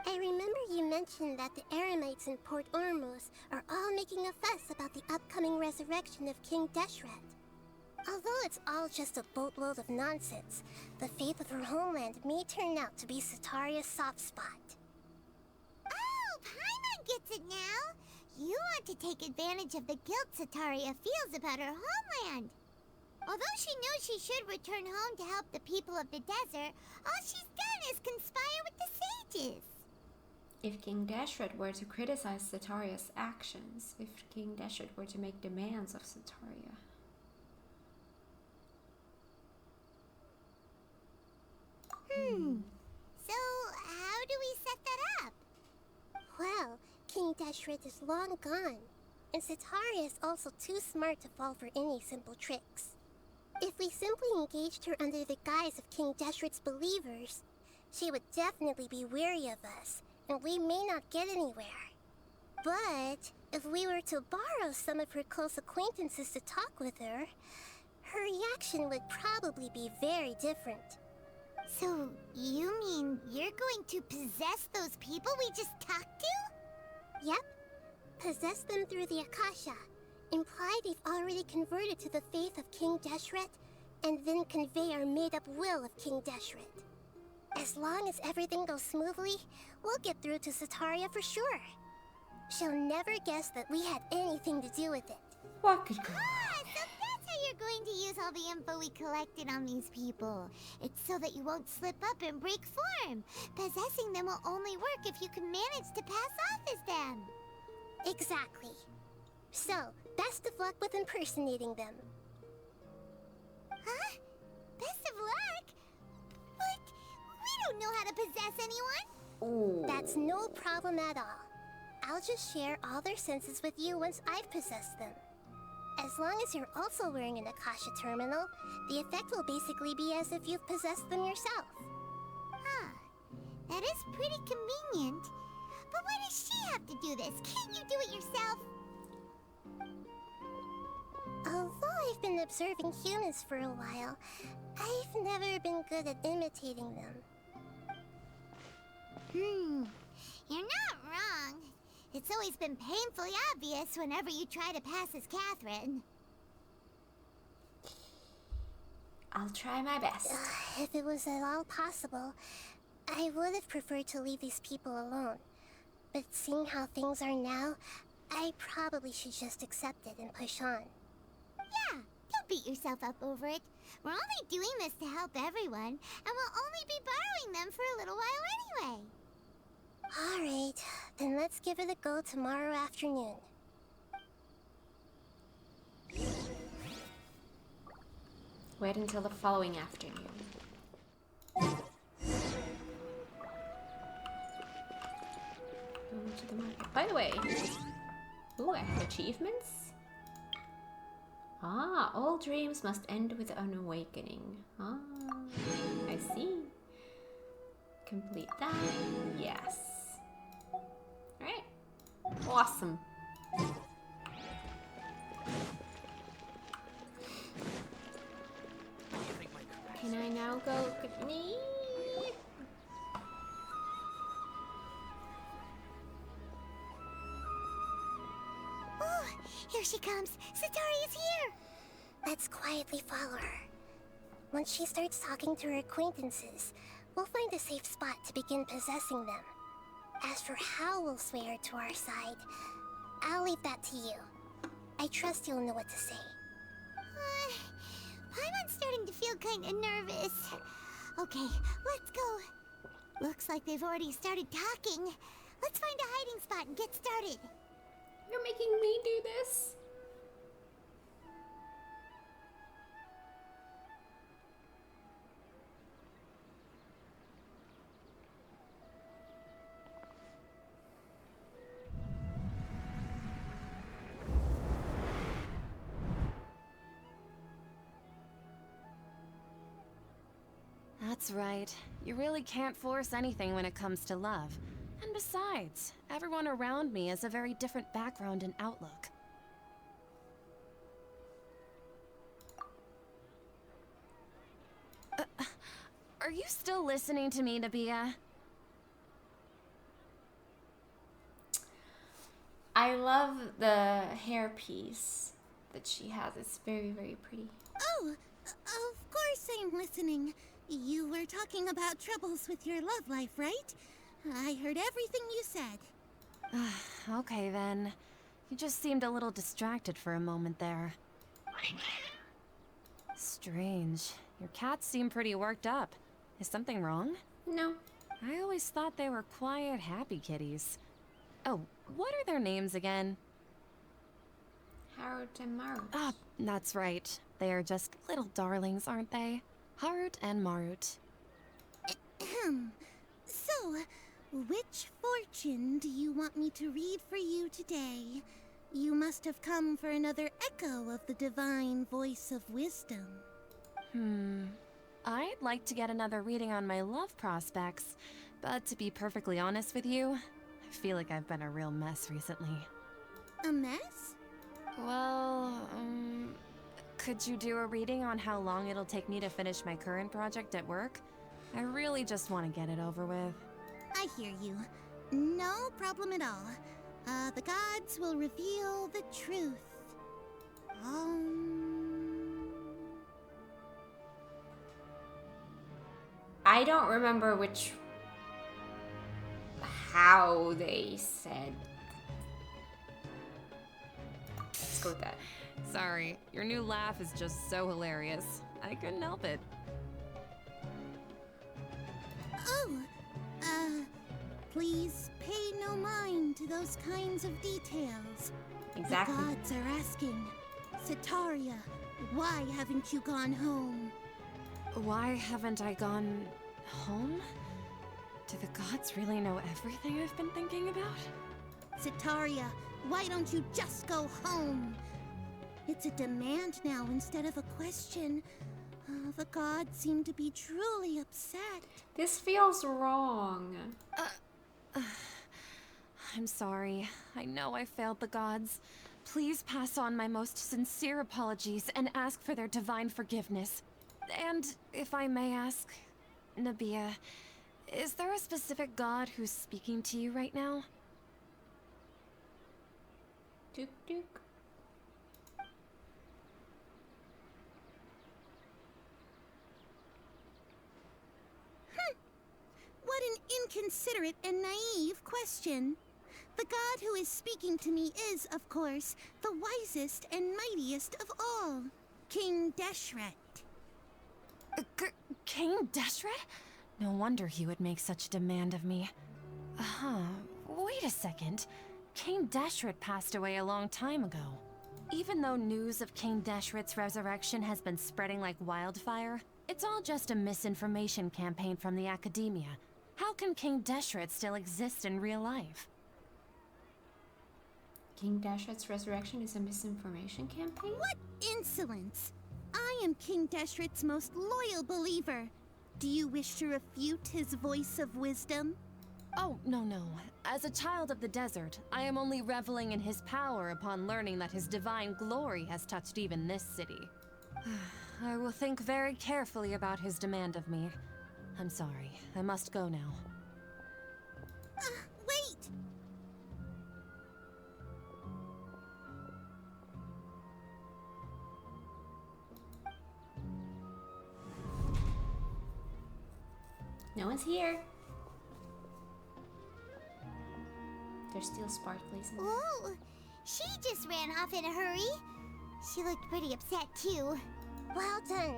I remember you mentioned that the Eremites in Port Ormuz are all making a fuss about the upcoming resurrection of King Deshret. Although it's all just a boatload of nonsense, the fate of her homeland may turn out to be Sataria's soft spot. Oh, Paimon gets it now! You want to take advantage of the guilt Sataria feels about her homeland. Although she knows she should return home to help the people of the desert, all she's done is conspire with the sages. If King Deshret were to criticize Sataria's actions, if King Deshret were to make demands of Sataria. So, how do we set that up? Well, King Deshret is long gone, and Sataria is also too smart to fall for any simple tricks. If we simply engaged her under the guise of King Deshret's believers, she would definitely be weary of us, and we may not get anywhere. But if we were to borrow some of her close acquaintances to talk with her, her reaction would probably be very different. So, you mean you're going to possess those people we just talked to? Yep. Possess them through the Akasha. Imply they've already converted to the faith of King Deshret, and then convey our made-up will of King Deshret. As long as everything goes smoothly, we'll get through to Sataria for sure. She'll never guess that we had anything to do with it. What could go Ah, so that's how you're going to use all the info we collected on these people. It's so that you won't slip up and break form. Possessing them will only work if you can manage to pass off as them. Exactly. So, best of luck with impersonating them. Huh? Best of luck? But we don't know how to possess anyone. Ooh. That's no problem at all. I'll just share all their senses with you once I've possessed them. As long as you're also wearing an Akasha terminal, the effect will basically be as if you've possessed them yourself. Huh. That is pretty convenient. But why does she have to do this? Can't you do it yourself? Although I've been observing humans for a while, I've never been good at imitating them. You're not wrong. It's always been painfully obvious whenever you try to pass as Catherine. I'll try my best. If it was at all possible, I would have preferred to leave these people alone. But seeing how things are now, I probably should just accept it and push on. Yeah, don't beat yourself up over it. We're only doing this to help everyone, and we'll only be borrowing them for a little while anyway. Alright, then let's give it a go tomorrow afternoon. Wait until the following afternoon. Go to the market. By the way, ooh, I have achievements. Ah, all dreams must end with an awakening. Ah, I see. Complete that. Yes. Alright. Awesome. Can I now go get me? Oh, here she comes. Sataria's here. Let's quietly follow her. Once she starts talking to her acquaintances, we'll find a safe spot to begin possessing them. As for how we'll sway her to our side, I'll leave that to you. I trust you'll know what to say. Paimon's starting to feel kind of nervous. Okay, let's go. Looks like they've already started talking. Let's find a hiding spot and get started. You're making me do this? That's right. You really can't force anything when it comes to love. And besides, everyone around me has a very different background and outlook. Are you still listening to me, Nabia? I love the hairpiece that she has. It's very, very pretty. Oh, of course I'm listening. You were talking about troubles with your love life, right? I heard everything you said. Okay then. You just seemed a little distracted for a moment there. Strange. Your cats seem pretty worked up. Is something wrong? No. I always thought they were quiet, happy kitties. Oh, what are their names again? Harut and Marut. Ah, that's right. They are just little darlings, aren't they? Harut and Marut. So, which fortune do you want me to read for you today? You must have come for another echo of the divine voice of wisdom. I'd like to get another reading on my love prospects, but to be perfectly honest with you, I feel like I've been a real mess recently. A mess? Well, could you do a reading on how long it'll take me to finish my current project at work? I really just want to get it over with. I hear you. No problem at all. The gods will reveal the truth. I don't remember how they said. Let's go with that. Sorry, your new laugh is just so hilarious. I couldn't help it. Please pay no mind to those kinds of details. Exactly. The gods are asking, Sitaria, why haven't you gone home? Why haven't I gone home? Do the gods really know everything I've been thinking about? Sitaria, why don't you just go home? It's a demand now instead of a question. The gods seem to be truly upset. This feels wrong. I'm sorry. I know I failed the gods. Please pass on my most sincere apologies and ask for their divine forgiveness. And if I may ask, Nabia, is there a specific god who's speaking to you right now? Duke Duke. What an inconsiderate and naive question. The god who is speaking to me is, of course, the wisest and mightiest of all, King Deshret. King Deshret? No wonder he would make such a demand of me. Wait a second. King Deshret passed away a long time ago. Even though news of King Deshret's resurrection has been spreading like wildfire, it's all just a misinformation campaign from the Academia. How can King Deshret still exist in real life? King Deshret's resurrection is a misinformation campaign? What insolence! I am King Deshret's most loyal believer. Do you wish to refute his voice of wisdom? Oh, no. As a child of the desert, I am only reveling in his power upon learning that his divine glory has touched even this city. I will think very carefully about his demand of me. I'm sorry. I must go now. Wait! No one's here. There's still sparklies in there. Whoa! She just ran off in a hurry. She looked pretty upset too. Well done.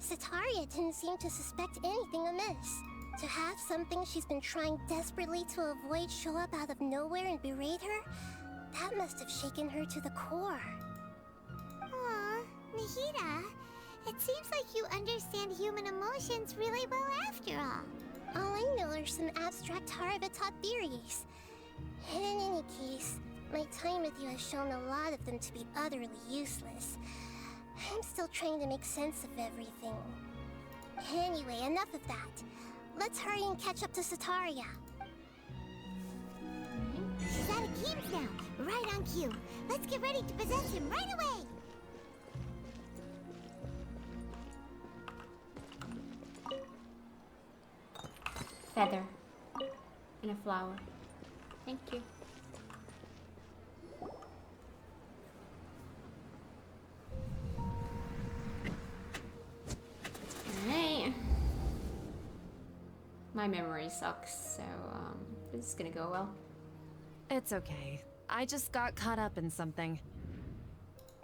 Sitaria didn't seem to suspect anything amiss. To have something she's been trying desperately to avoid show up out of nowhere and berate her, that must have shaken her to the core. Aw, Nahida, it seems like you understand human emotions really well after all. All I know are some abstract Haravitot theories. And in any case, my time with you has shown a lot of them to be utterly useless. I'm still trying to make sense of everything. Anyway, enough of that. Let's hurry and catch up to Sitaria. He's out of games now, right on cue. Let's get ready to possess him right away. Feather. And a flower. Thank you. My memory sucks, so this is gonna go well. It's okay. I just got caught up in something.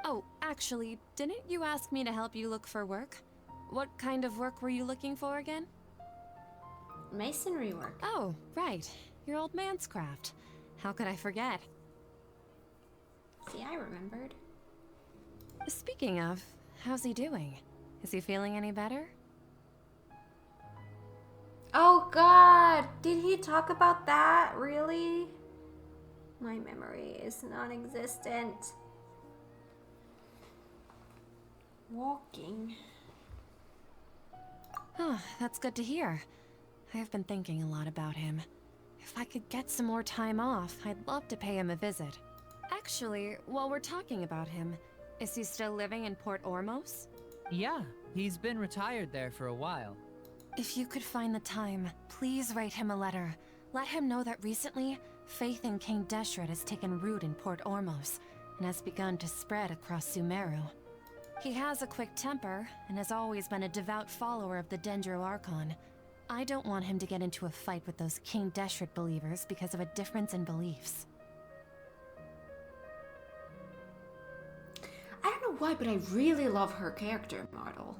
Oh, actually, didn't you ask me to help you look for work? What kind of work were you looking for again? Masonry work. Oh, right. Your old man's craft. How could I forget? See, I remembered. Speaking of, how's he doing? Is he feeling any better? Oh god! Did he talk about that? Really? My memory is non-existent. Walking. Oh, that's good to hear. I've been thinking a lot about him. If I could get some more time off, I'd love to pay him a visit. Actually, while we're talking about him, is he still living in Port Ormos? Yeah, he's been retired there for a while. If you could find the time, please write him a letter. Let him know that recently, faith in King Deshret has taken root in Port Ormos and has begun to spread across Sumeru. He has a quick temper and has always been a devout follower of the Dendro Archon. I don't want him to get into a fight with those King Deshret believers because of a difference in beliefs. I don't know why, but I really love her character model.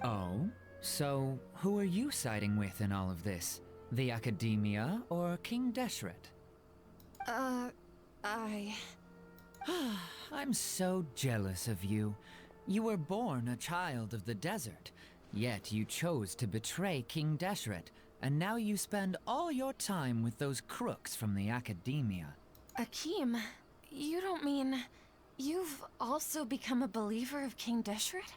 Oh? So, who are you siding with in all of this? The Academia or King Deshret? I'm so jealous of you. You were born a child of the desert, yet you chose to betray King Deshret, and now you spend all your time with those crooks from the Academia. Akeem, you don't mean... you've also become a believer of King Deshret?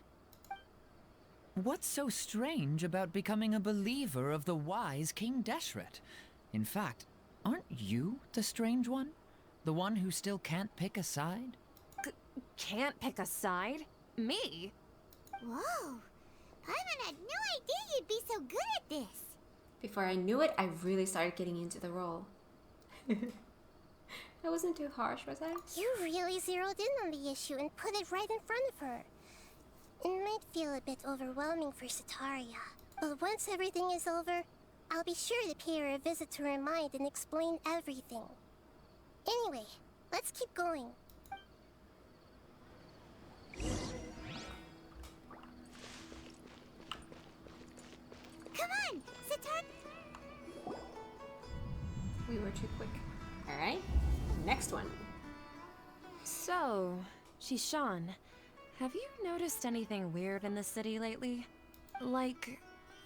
What's so strange about becoming a believer of the wise King Deshret? In fact, aren't you the strange one? The one who still can't pick a side? Can't pick a side? Me? Whoa! Paimon had no idea you'd be so good at this. Before I knew it, I really started getting into the role. I wasn't too harsh, was I? You really zeroed in on the issue and put it right in front of her. It might feel a bit overwhelming for Sataria, but once everything is over, I'll be sure to pay her a visit to her mind and explain everything. Anyway, let's keep going. Come on, Sataria! We were too quick. Alright, next one. So, Shishan, have you noticed anything weird in the city lately? Like,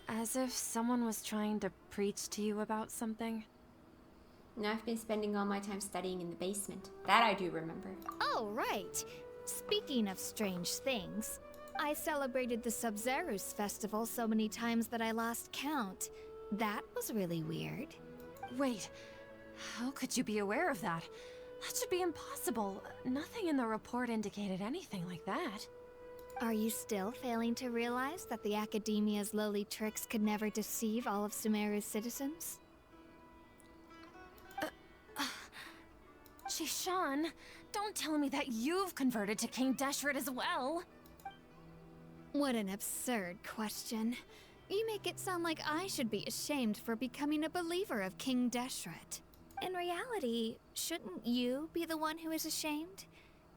as if someone was trying to preach to you about something? Now I've been spending all my time studying in the basement. That I do remember. Oh, right. Speaking of strange things, I celebrated the Sub-Zerus festival so many times that I lost count. That was really weird. Wait, how could you be aware of that? That should be impossible. Nothing in the report indicated anything like that. Are you still failing to realize that the Academia's lowly tricks could never deceive all of Sumeru's citizens? Shishan, don't tell me that you've converted to King Deshret as well. What an absurd question. You make it sound like I should be ashamed for becoming a believer of King Deshret. In reality, shouldn't you be the one who is ashamed?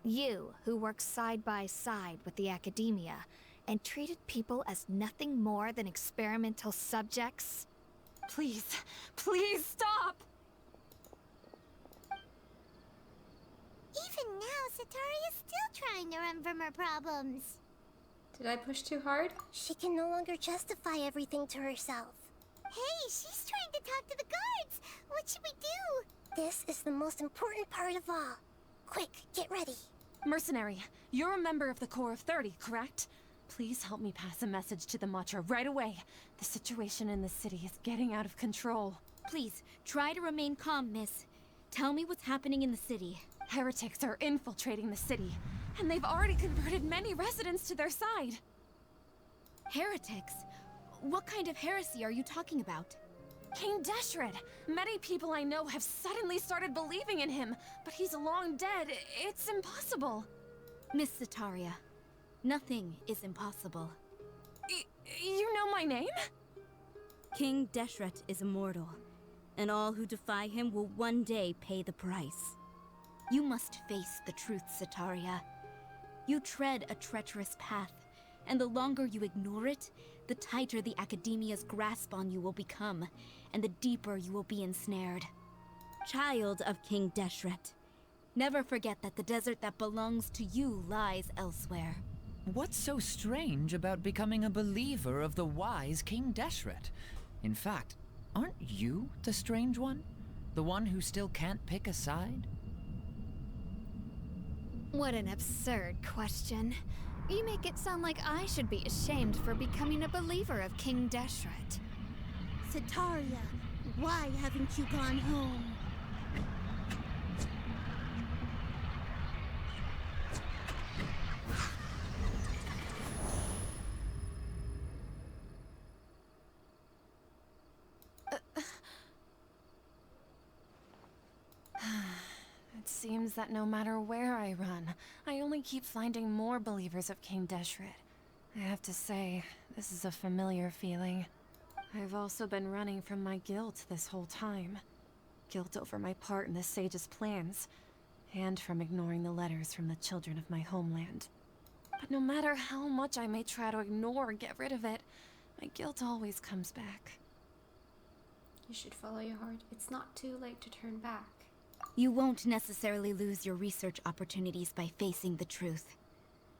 You, who works side by side with the Academia, and treated people as nothing more than experimental subjects? Please, please stop! Even now, Sataria's still trying to run from her problems. Did I push too hard? She can no longer justify everything to herself. Hey, she's trying to talk to the guards! What should we do? This is the most important part of all. Quick, get ready. Mercenary, you're a member of the Corps of 30, correct? Please help me pass a message to the Matcha right away. The situation in the city is getting out of control. Please, try to remain calm, miss. Tell me what's happening in the city. Heretics are infiltrating the city, and they've already converted many residents to their side. Heretics? What kind of heresy are you talking about? King Deshret! Many people I know have suddenly started believing in him, but he's long dead. It's impossible. Miss Sataria, nothing is impossible. You know my name? King Deshret is immortal, and all who defy him will one day pay the price. You must face the truth, Sataria. You tread a treacherous path, and the longer you ignore it, the tighter the Academia's grasp on you will become, and the deeper you will be ensnared. Child of King Deshret, never forget that the desert that belongs to you lies elsewhere. What's so strange about becoming a believer of the wise King Deshret? In fact, aren't you the strange one? The one who still can't pick a side? What an absurd question. You make it sound like I should be ashamed for becoming a believer of King Deshret. Sataria, why haven't you gone home? It seems that no matter where I run, I only keep finding more believers of King Deshret. I have to say, this is a familiar feeling. I've also been running from my guilt this whole time. Guilt over my part in the Sage's plans, and from ignoring the letters from the children of my homeland. But no matter how much I may try to ignore or get rid of it, my guilt always comes back. You should follow your heart. It's not too late to turn back. You won't necessarily lose your research opportunities by facing the truth.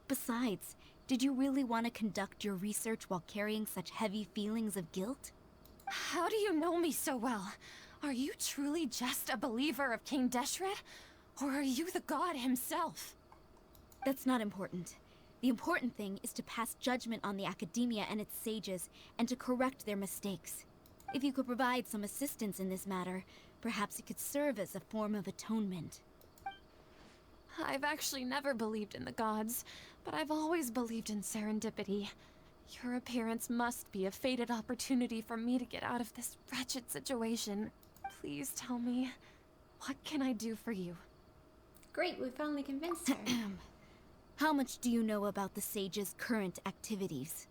Besides, did you really want to conduct your research while carrying such heavy feelings of guilt? How do you know me so well? Are you truly just a believer of King Deshret? Or are you the god himself? That's not important. The important thing is to pass judgment on the Academia and its sages, and to correct their mistakes. If you could provide some assistance in this matter, perhaps it could serve as a form of atonement. I've actually never believed in the gods, but I've always believed in serendipity. Your appearance must be a fated opportunity for me to get out of this wretched situation. Please tell me, what can I do for you? Great, we finally convinced her. How much do you know about the sage's current activities?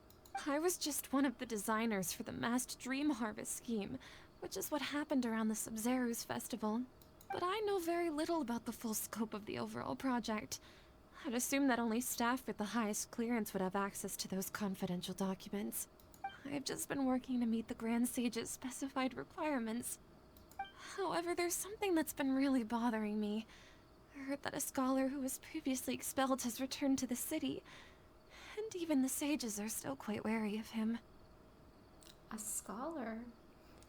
I was just one of the designers for the masked dream harvest scheme, which is what happened around the Sub-Zeru's festival. But I know very little about the full scope of the overall project. I'd assume that only staff with the highest clearance would have access to those confidential documents. I've just been working to meet the Grand Sage's specified requirements. However, there's something that's been really bothering me. I heard that a scholar who was previously expelled has returned to the city, and even the sages are still quite wary of him. A scholar?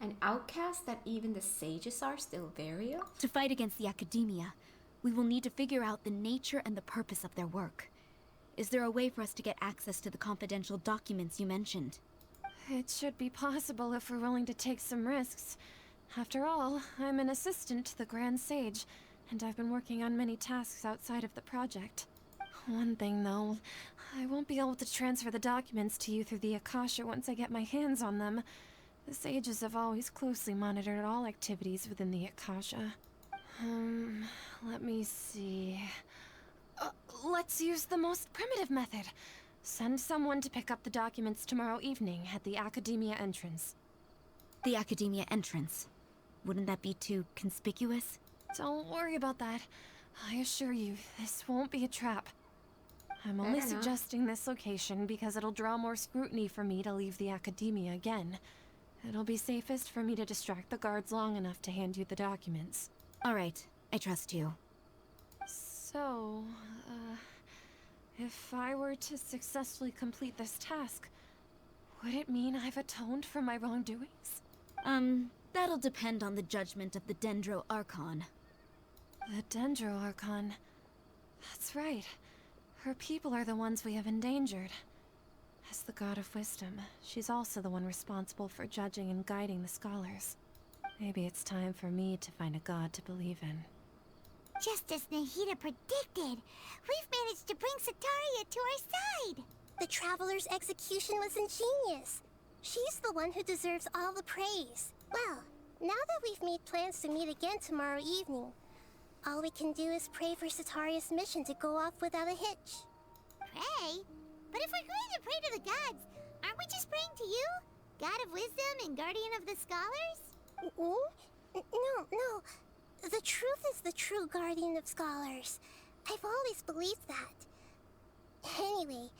An outcast that even the sages are still wary of? To fight against the Academia, we will need to figure out the nature and the purpose of their work. Is there a way for us to get access to the confidential documents you mentioned? It should be possible if we're willing to take some risks. After all, I'm an assistant to the Grand Sage, and I've been working on many tasks outside of the project. One thing, though, I won't be able to transfer the documents to you through the Akasha once I get my hands on them. The sages have always closely monitored all activities within the Akasha. Let me see... let's use the most primitive method. Send someone to pick up the documents tomorrow evening at the Academia entrance. The Academia entrance? Wouldn't that be too conspicuous? Don't worry about that. I assure you, this won't be a trap. I'm only suggesting this location because it'll draw more scrutiny for me to leave the Academia again. It'll be safest for me to distract the guards long enough to hand you the documents. All right, I trust you. So, if I were to successfully complete this task, would it mean I've atoned for my wrongdoings? That'll depend on the judgment of the Dendro Archon. The Dendro Archon. That's right. Her people are the ones we have endangered. As the God of Wisdom, she's also the one responsible for judging and guiding the scholars. Maybe it's time for me to find a god to believe in. Just as Nahida predicted, we've managed to bring Sataria to our side. The Traveler's execution was ingenious. She's the one who deserves all the praise. Well, now that we've made plans to meet again tomorrow evening, all we can do is pray for Sataria's mission to go off without a hitch. Pray? But if we're going to pray to the gods, aren't we just praying to you? God of Wisdom and Guardian of the Scholars? No. The truth is the true guardian of scholars. I've always believed that. Anyway,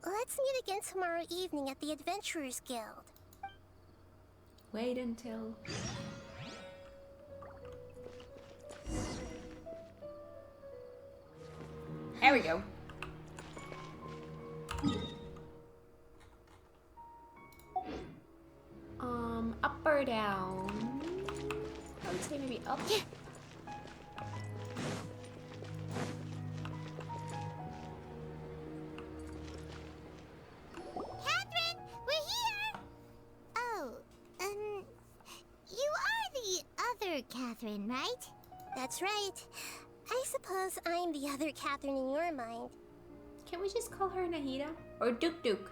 let's meet again tomorrow evening at the Adventurers Guild. Wait until... There we go. Up or down? I would say maybe up. Catherine, we're here! Oh, you are the other Catherine, right? That's right. I suppose I'm the other Catherine in your mind. Can we just call her Nahida? Or Duke Duke?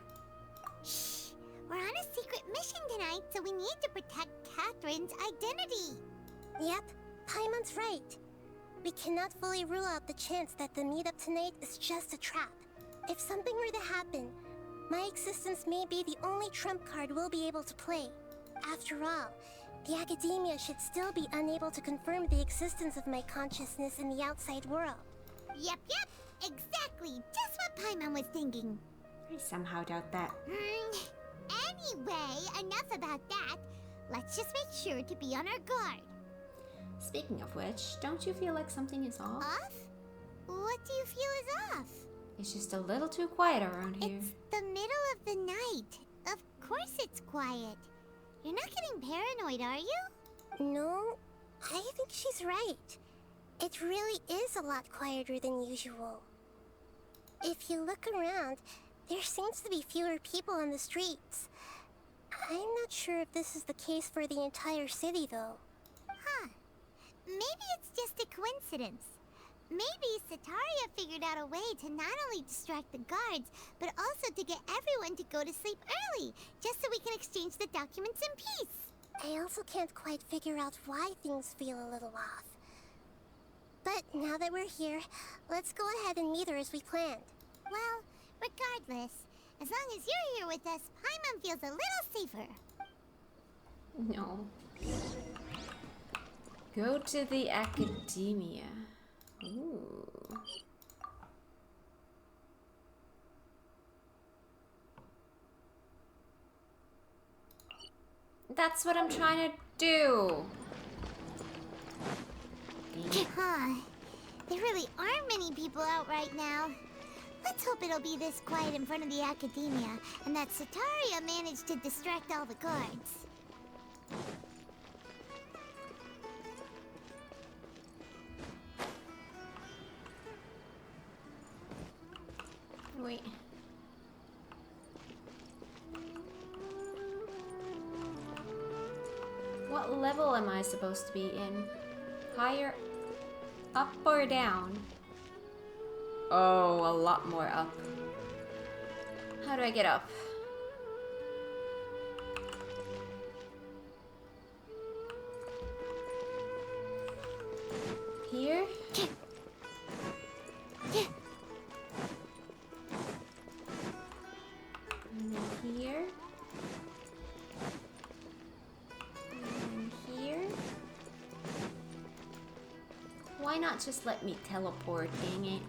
Shh! We're on a secret mission tonight, so we need to protect Catherine's identity. Yep, Paimon's right. We cannot fully rule out the chance that the meetup tonight is just a trap. If something were to happen, my existence may be the only trump card we'll be able to play. After all, the Academia should still be unable to confirm the existence of my consciousness in the outside world. Yep, exactly. Just what Paimon was thinking. I somehow doubt that. Anyway, enough about that. Let's just make sure to be on our guard. Speaking of which, don't you feel like something is off? Off? What do you feel is off? It's just a little too quiet around here. It's the middle of the night. Of course it's quiet. You're not getting paranoid, are you? No, I think she's right. It really is a lot quieter than usual. If you look around, there seems to be fewer people on the streets. I'm not sure if this is the case for the entire city, though. Huh. Maybe it's just a coincidence. Maybe Sataria figured out a way to not only distract the guards, but also to get everyone to go to sleep early, just so we can exchange the documents in peace. I also can't quite figure out why things feel a little off. But now that we're here, let's go ahead and meet her as we planned. Well, regardless, as long as you're here with us, Paimon feels a little safer. No. Go to the Academia. Ooh. That's what I'm trying to do. Huh. There really aren't many people out right now. Let's hope it'll be this quiet in front of the Academia, and that Sataria managed to distract all the guards. Wait. What level am I supposed to be in? Higher? Up or down? Oh, a lot more up. How do I get up? Here? And then here? And then here? Why not just let me teleport, dang it?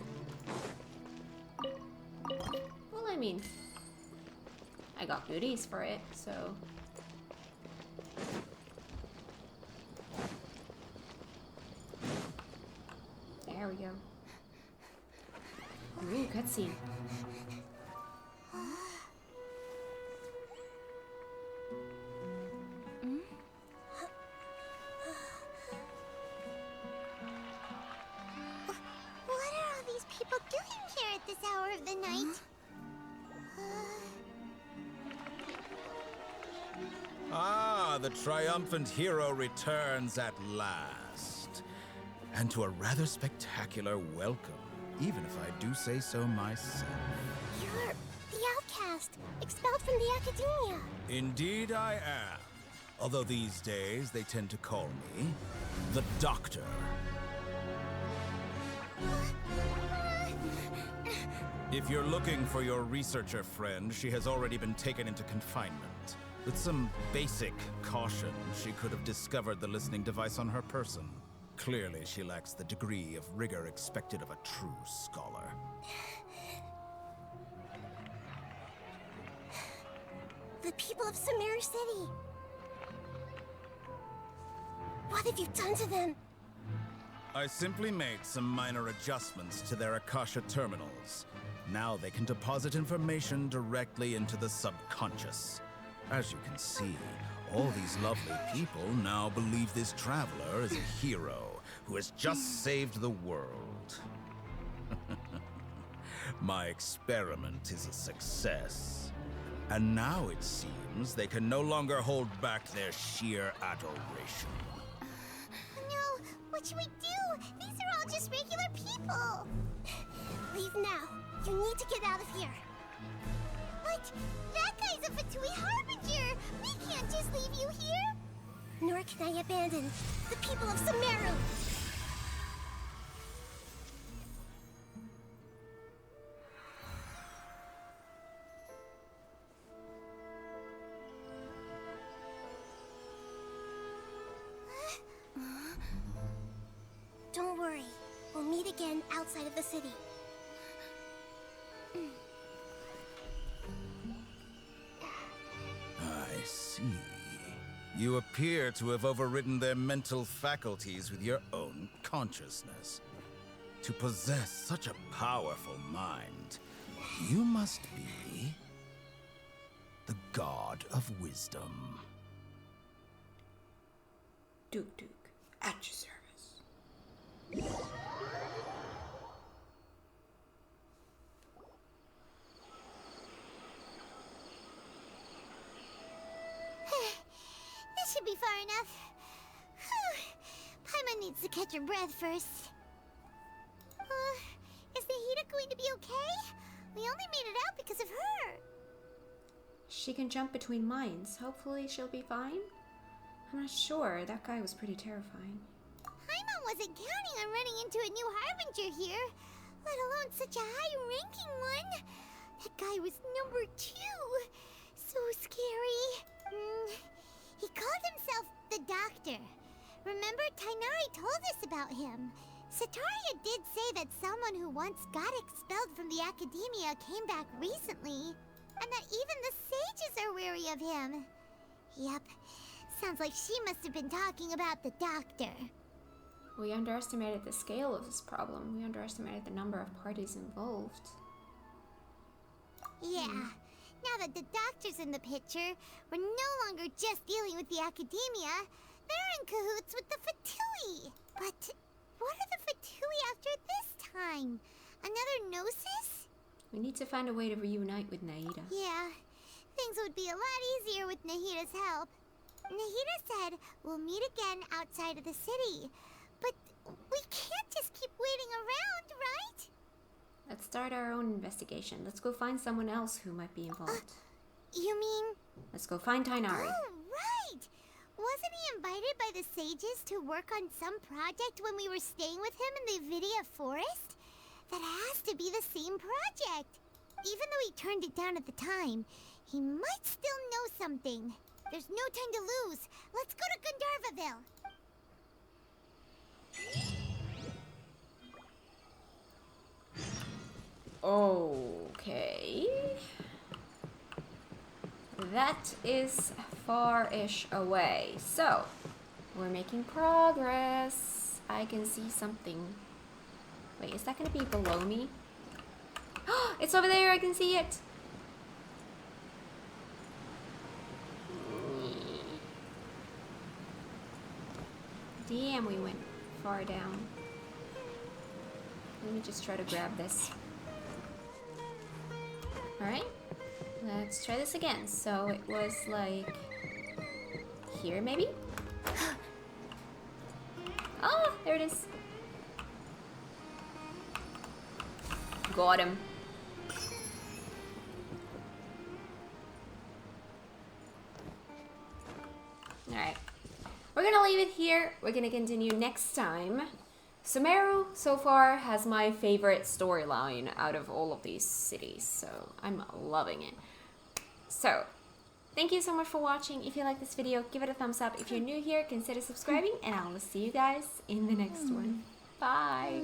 Well, I mean, I got goodies for it, so... There we go. Ooh, cutscene. What are all these people doing here at this hour of the night? Ah, the triumphant hero returns at last. And to a rather spectacular welcome, even if I do say so myself. You're the outcast, expelled from the Academia. Indeed I am. Although these days they tend to call me the Doctor. If you're looking for your researcher friend, she has already been taken into confinement. With some basic caution, she could have discovered the listening device on her person. Clearly, she lacks the degree of rigor expected of a true scholar. The people of Sumeru City. What have you done to them? I simply made some minor adjustments to their Akasha terminals. Now they can deposit information directly into the subconscious. As you can see, all these lovely people now believe this traveler is a hero who has just saved the world. My experiment is a success. And now it seems they can no longer hold back their sheer adoration. No, what should we do? These are all just regular people. Leave now. You need to get out of here. But that guy's a Fatui Harbinger. We can't just leave you here. Nor can I abandon the people of Sumeru. Don't worry. We'll meet again outside of the city. I see. You appear to have overridden their mental faculties with your own consciousness. To possess such a powerful mind, you must be the god of wisdom. Duke Duke, at your service. This should be far enough. Paimon needs to catch her breath first. Is Nahida going to be okay? We only made it out because of her. She can jump between minds. Hopefully she'll be fine. I'm not sure. That guy was pretty terrifying. Paimon wasn't counting on running into a new Harbinger here, let alone such a high-ranking one. That guy was number 2. So scary. He called himself the Doctor. Remember, Tainari told us about him. Sataria did say that someone who once got expelled from the Academia came back recently, and that even the sages are wary of him. Yep, sounds like she must have been talking about the Doctor. We underestimated the scale of this problem. We underestimated the number of parties involved. Yeah. Now that the Doctor's in the picture, we're no longer just dealing with the Academia. They're in cahoots with the Fatui. But what are the Fatui after this time? Another Gnosis? We need to find a way to reunite with Naida. Yeah. Things would be a lot easier with Nahida's help. Nahida said we'll meet again outside of the city. But we can't just keep waiting around, right? Let's start our own investigation. Let's go find someone else who might be involved. You mean? Let's go find Tainari. Oh, right! Wasn't he invited by the sages to work on some project when we were staying with him in the Vidia Forest? That has to be the same project. Even though he turned it down at the time, he might still know something. There's no time to lose. Let's go to Gandharvaville. Okay. That is far-ish away. So, we're making progress. I can see something. Wait, is that gonna be below me? It's over there, I can see it. Damn, we went far down. Let me just try to grab this. Alright, let's try this again. So it was like here maybe? Oh, there it is. Got him. Alright. We're gonna leave it here. We're gonna continue next time. Sumeru, so far, has my favorite storyline out of all of these cities, so I'm loving it. So, Thank you so much for watching. If you like this video, give it a thumbs up. If you're new here, consider subscribing, and I will see you guys in the next one. Bye!